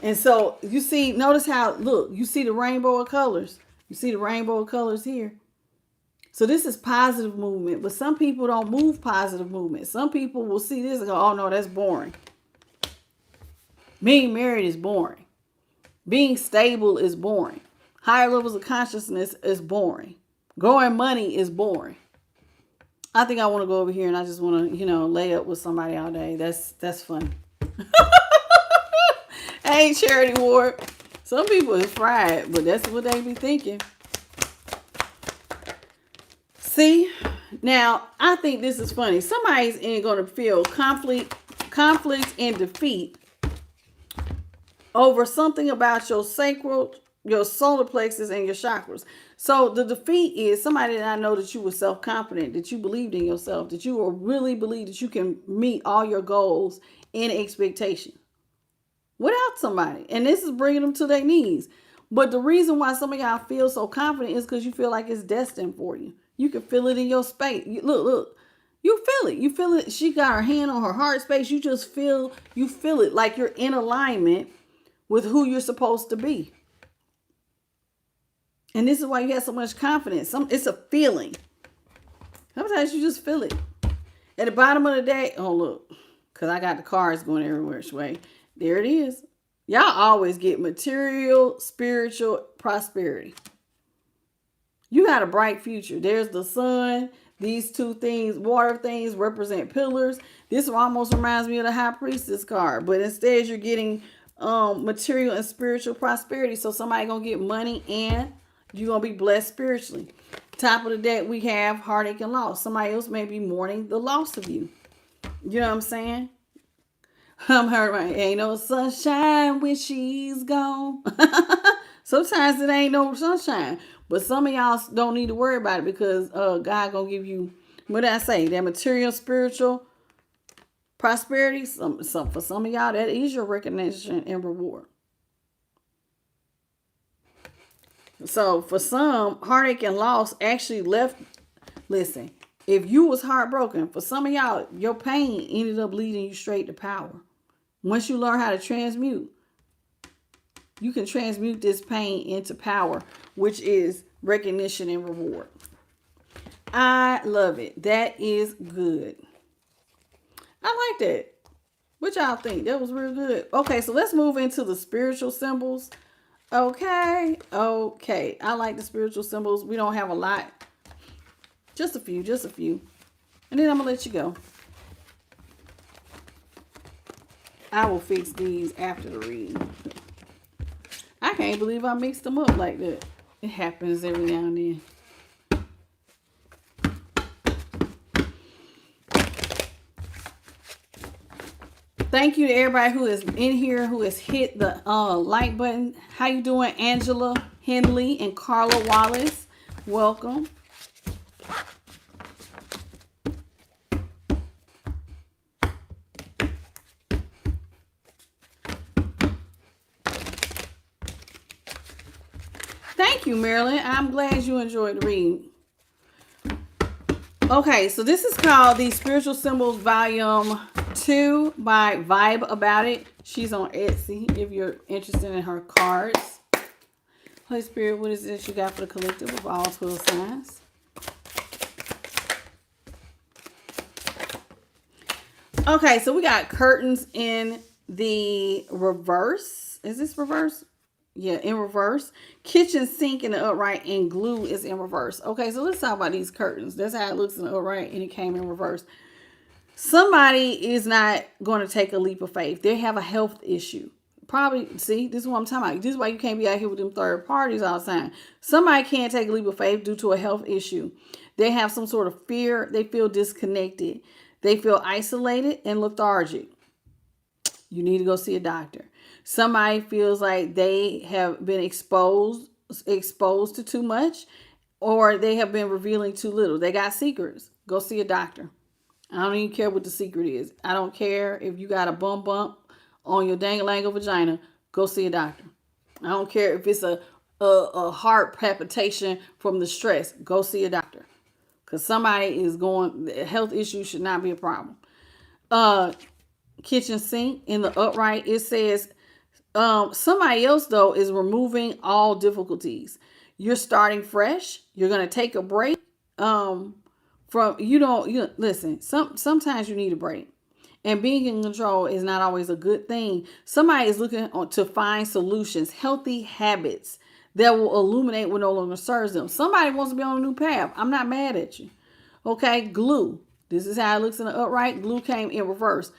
And so you see, notice how, look, you see the rainbow of colors. You see the rainbow of colors here. So this is positive movement, but some people don't move positive movement. Some people will see this and go, oh no, that's boring. Being married is boring. Being stable is boring. Higher levels of consciousness is boring. Growing money is boring. I think I want to go over here and I just want to, lay up with somebody all day. That's fun. Hey, Charity Ward. Some people is fried, but that's what they be thinking. See, now I think this is funny. Somebody's going to feel conflict and defeat over something about your sacral, your solar plexus, and your chakras. So the defeat is somebody that I know that you were self-confident, that you believed in yourself, that you will really believe that you can meet all your goals and expectations without somebody. And this is bringing them to their knees. But the reason why some of y'all feel so confident is because you feel like it's destined for you. You can feel it in your space. Look. You feel it. You feel it. She got her hand on her heart space. You feel it like you're in alignment with who you're supposed to be. And this is why you have so much confidence. It's a feeling. Sometimes you just feel it. At the bottom of the day, oh look, because I got the cards going everywhere which way. There it is. Y'all always get material, spiritual prosperity. You got a bright future. There's the sun. These two things, water things, represent pillars. This almost reminds me of the High Priestess card. But instead, you're getting material and spiritual prosperity. So somebody gonna get money and You're going to be blessed spiritually. Top of the deck, we have heartache and loss. Somebody else may be mourning the loss of you. You know what I'm saying? I'm hurt, right? Ain't no sunshine when she's gone. Sometimes it ain't no sunshine. But some of y'all don't need to worry about it because God gonna give you, what did I say? That material, spiritual prosperity. For some of y'all, that is your recognition and reward. So for some, heartache and loss actually left. Listen, if you was heartbroken, for some of y'all, your pain ended up leading you straight to power. Once you learn how to transmute, you can transmute this pain into power, which is recognition and reward. I love it. That is good. I like that. What y'all think? That was real good. Okay, so let's move into the spiritual symbols. Okay. I like the spiritual symbols. We don't have a lot. Just a few. And then I'm going to let you go. I will fix these after the reading. I can't believe I mixed them up like that. It happens every now and then. Thank you to everybody who is in here, who has hit the like button. How you doing, Angela Henley and Carla Wallace? Welcome. Thank you, Marilyn. I'm glad you enjoyed the reading. Okay, so this is called the Spiritual Symbols Volume 2 by Vibe About It. She's on Etsy if you're interested in her cards. Holy Spirit, what is it you got for the collective of all 12 signs? Okay, so we got curtains in the reverse. Is this reverse? Yeah, in reverse. Kitchen sink in the upright and glue is in reverse. Okay, so let's talk about these curtains. That's how it looks in the upright and it came in reverse. Somebody is not going to take a leap of faith. They have a health issue. Probably, see, this is what I'm talking about. This is why you can't be out here with them third parties all the time. Somebody can't take a leap of faith due to a health issue. They have some sort of fear. They feel disconnected. They feel isolated and lethargic. You need to go see a doctor. Somebody feels like they have been exposed to too much, or they have been revealing too little. They got secrets. Go see a doctor. I don't even care what the secret is. I don't care if you got a bump on your dang-a-lang vagina. Go see a doctor. I don't care if it's a heart palpitation from the stress. Go see a doctor. Because somebody is going, health issues should not be a problem. Kitchen sink in the upright, it says, somebody else, though, is removing all difficulties. You're starting fresh. You're going to take a break. Listen, sometimes you need a break. And being in control is not always a good thing. Somebody is looking to find solutions, healthy habits that will illuminate what no longer serves them. Somebody wants to be on a new path. I'm not mad at you. Okay, glue. This is how it looks in the upright. Glue came in reverse.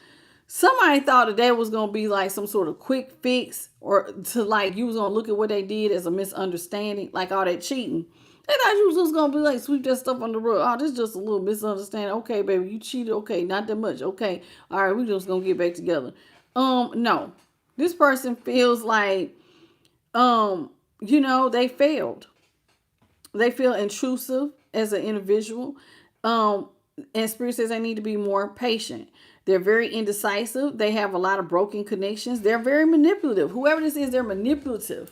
Somebody thought that was going to be like some sort of quick fix, or to like you was going to look at what they did as a misunderstanding, like all that cheating. They thought you was just going to be like, sweep that stuff on the rug. Oh, this is just a little misunderstanding. Okay, baby, you cheated. Okay, not that much. Okay, all right, we just going to get back together. No. This person feels like, they failed. They feel intrusive as an individual. And Spirit says they need to be more patient. They're very indecisive. They have a lot of broken connections. They're very manipulative. Whoever this is, they're manipulative.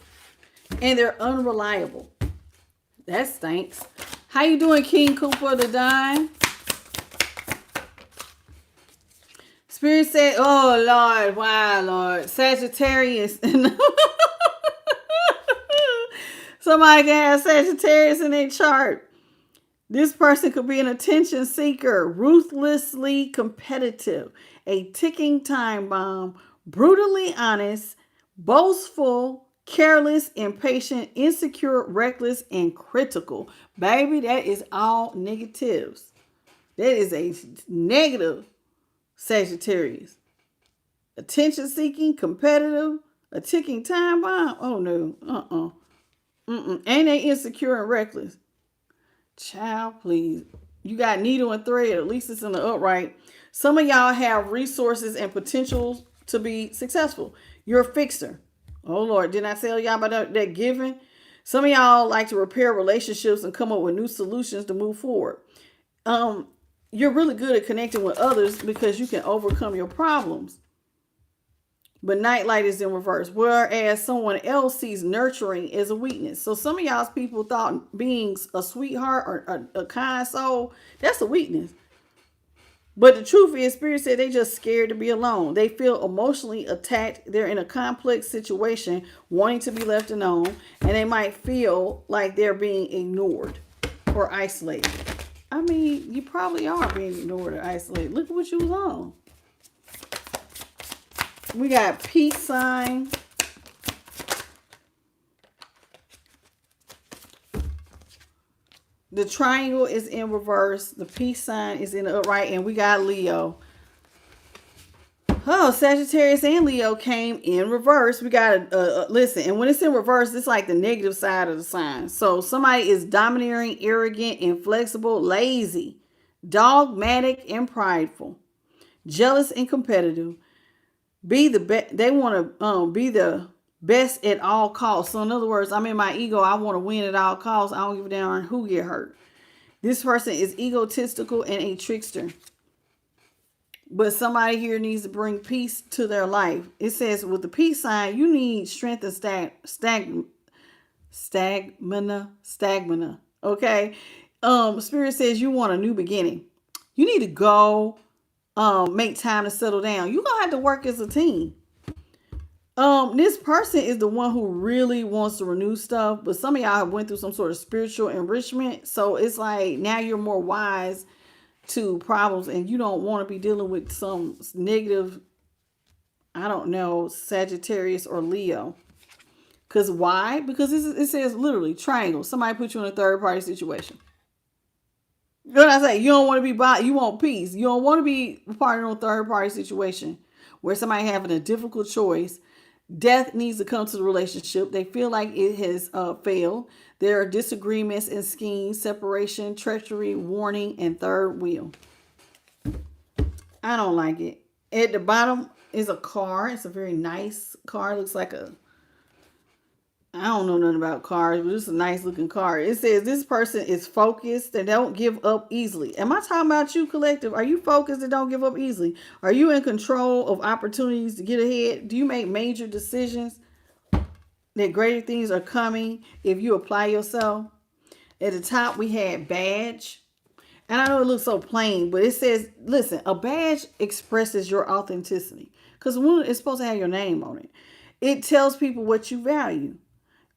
And they're unreliable. That stinks. How you doing, King Cooper the Dime? Spirit said, oh, Lord, wow, Lord. Sagittarius. Somebody can have Sagittarius in their chart. This person could be an attention seeker, ruthlessly competitive, a ticking time bomb, brutally honest, boastful, careless, impatient, insecure, reckless, and critical. Baby, that is all negatives. That is a negative Sagittarius. Attention seeking, competitive, a ticking time bomb. Oh no, Ain't they insecure and reckless? Child, please. You got needle and thread. At least it's in the upright. Some of y'all have resources and potential to be successful. You're a fixer. Oh Lord, didn't I tell y'all about that giving? Some of y'all like to repair relationships and come up with new solutions to move forward. Um, you're really good at connecting with others because you can overcome your problems. But nightlight is in reverse, whereas someone else sees nurturing as a weakness. So some of y'all's people thought being a sweetheart or a kind soul, that's a weakness. But the truth is, Spirit said they just scared to be alone. They feel emotionally attacked. They're in a complex situation, wanting to be left alone, and they might feel like they're being ignored or isolated. I mean, you probably are being ignored or isolated. Look at what you was on. We got peace sign. The triangle is in reverse. The peace sign is in the upright. And we got Leo. Oh, Sagittarius and Leo came in reverse. We got listen. And when it's in reverse, it's like the negative side of the sign. So somebody is domineering, arrogant, inflexible, lazy, dogmatic, and prideful, jealous and competitive. Be the best. They want to be the best at all costs. So in other words, I'm in my ego. I want to win at all costs. I don't give a damn who get hurt. This person is egotistical and a trickster. But somebody here needs to bring peace to their life. It says with the peace sign, you need strength and stamina. Okay. Spirit says you want a new beginning. You need to go make time to settle down. You're gonna have to work as a team. This person is the one who really wants to renew stuff, but some of y'all have went through some sort of spiritual enrichment. So it's like now you're more wise to problems and you don't want to be dealing with some negative, I don't know, Sagittarius or Leo. Because why? Because it says literally triangle. Somebody put you in a third party situation. You know what I say? You don't want to be you want peace. You don't want to be part of a third party situation where somebody having a difficult choice. Death needs to come to the relationship. They feel like it has failed. There are disagreements and schemes, separation, treachery, warning, and third wheel. I don't like it. At the bottom is a car. It's a very nice car. It looks like I don't know nothing about cars, but it's a nice looking car. It says this person is focused. They don't give up easily. Am I talking about you, collective? Are you focused and don't give up easily? Are you in control of opportunities to get ahead? Do you make major decisions that greater things are coming if you apply yourself? At the top, we had badge. And I know it looks so plain, but it says, listen, a badge expresses your authenticity because it's supposed to have your name on it. It tells people what you value.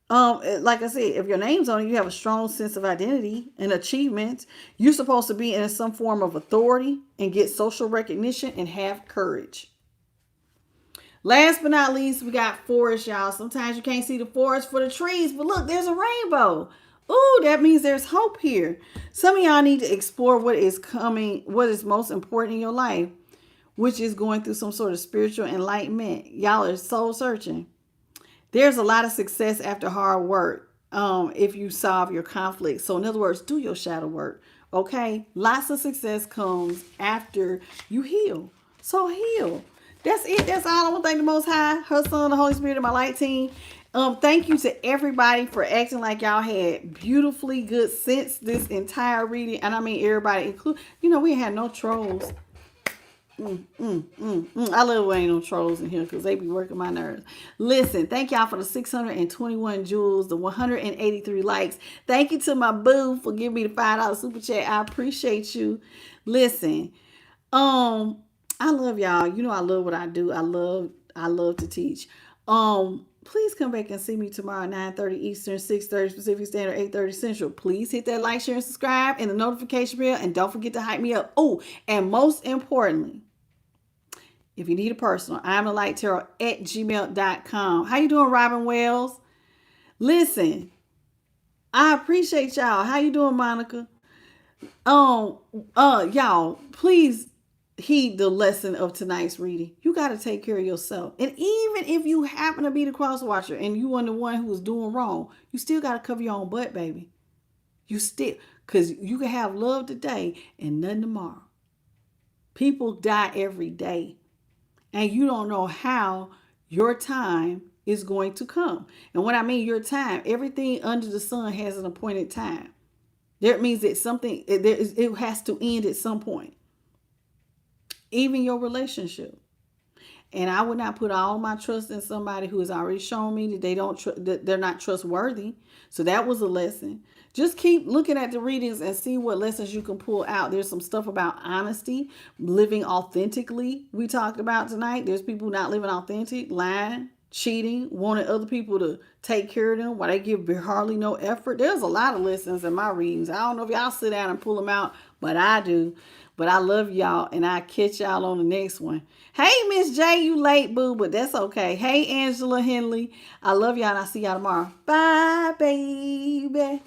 Like I said, if your name's on it, you have a strong sense of identity and achievement. You're supposed to be in some form of authority and get social recognition and have courage. Last but not least, we got forest, y'all. Sometimes you can't see the forest for the trees, but look, there's a rainbow. Ooh, that means there's hope here. Some of y'all need to explore what is coming, what is most important in your life, which is going through some sort of spiritual enlightenment. Y'all are soul searching. There's a lot of success after hard work if you solve your conflict. So in other words, do your shadow work. Okay? Lots of success comes after you heal. So heal. That's it. That's all. I want to thank the Most High, her Son, the Holy Spirit, and my light team. Thank you to everybody for acting like y'all had beautifully good sense this entire reading. And I mean everybody, including, we had no trolls. I love when ain't no trolls in here because they be working my nerves. Listen, thank y'all for the 621 jewels, the 183 likes. Thank you to my boo for giving me the $5 super chat. I appreciate you. Listen, I love y'all. I love what I do. I love to teach. Please come back and see me tomorrow, 9:30 Eastern, 6:30 Pacific Standard, 8:30 Central. Please hit that like, share, and subscribe, and the notification bell, and don't forget to hype me up. Oh, and most importantly, if you need a personal, I'm the light tarot at gmail.com. How you doing, Robin Wells? Listen, I appreciate y'all. How you doing, Monica? Y'all, please heed the lesson of tonight's reading. You got to take care of yourself. And even if you happen to be the cross watcher and you are the one who is doing wrong, you still got to cover your own butt, baby. You still, because you can have love today and none tomorrow. People die every day. And you don't know how your time is going to come. And when I mean your time, everything under the sun has an appointed time. That means that something, it has to end at some point. Even your relationship. And I would not put all my trust in somebody who has already shown me that that they're not trustworthy. So that was a lesson. Just keep looking at the readings and see what lessons you can pull out. There's some stuff about honesty, living authentically. We talked about tonight. There's people not living authentic, lying, cheating, wanting other people to take care of them while they give hardly no effort. There's a lot of lessons in my readings. I don't know if y'all sit down and pull them out, but I do. But I love y'all, and I'll catch y'all on the next one. Hey, Miss J, you late, boo, but that's okay. Hey, Angela Henley, I love y'all, and I'll see y'all tomorrow. Bye, baby.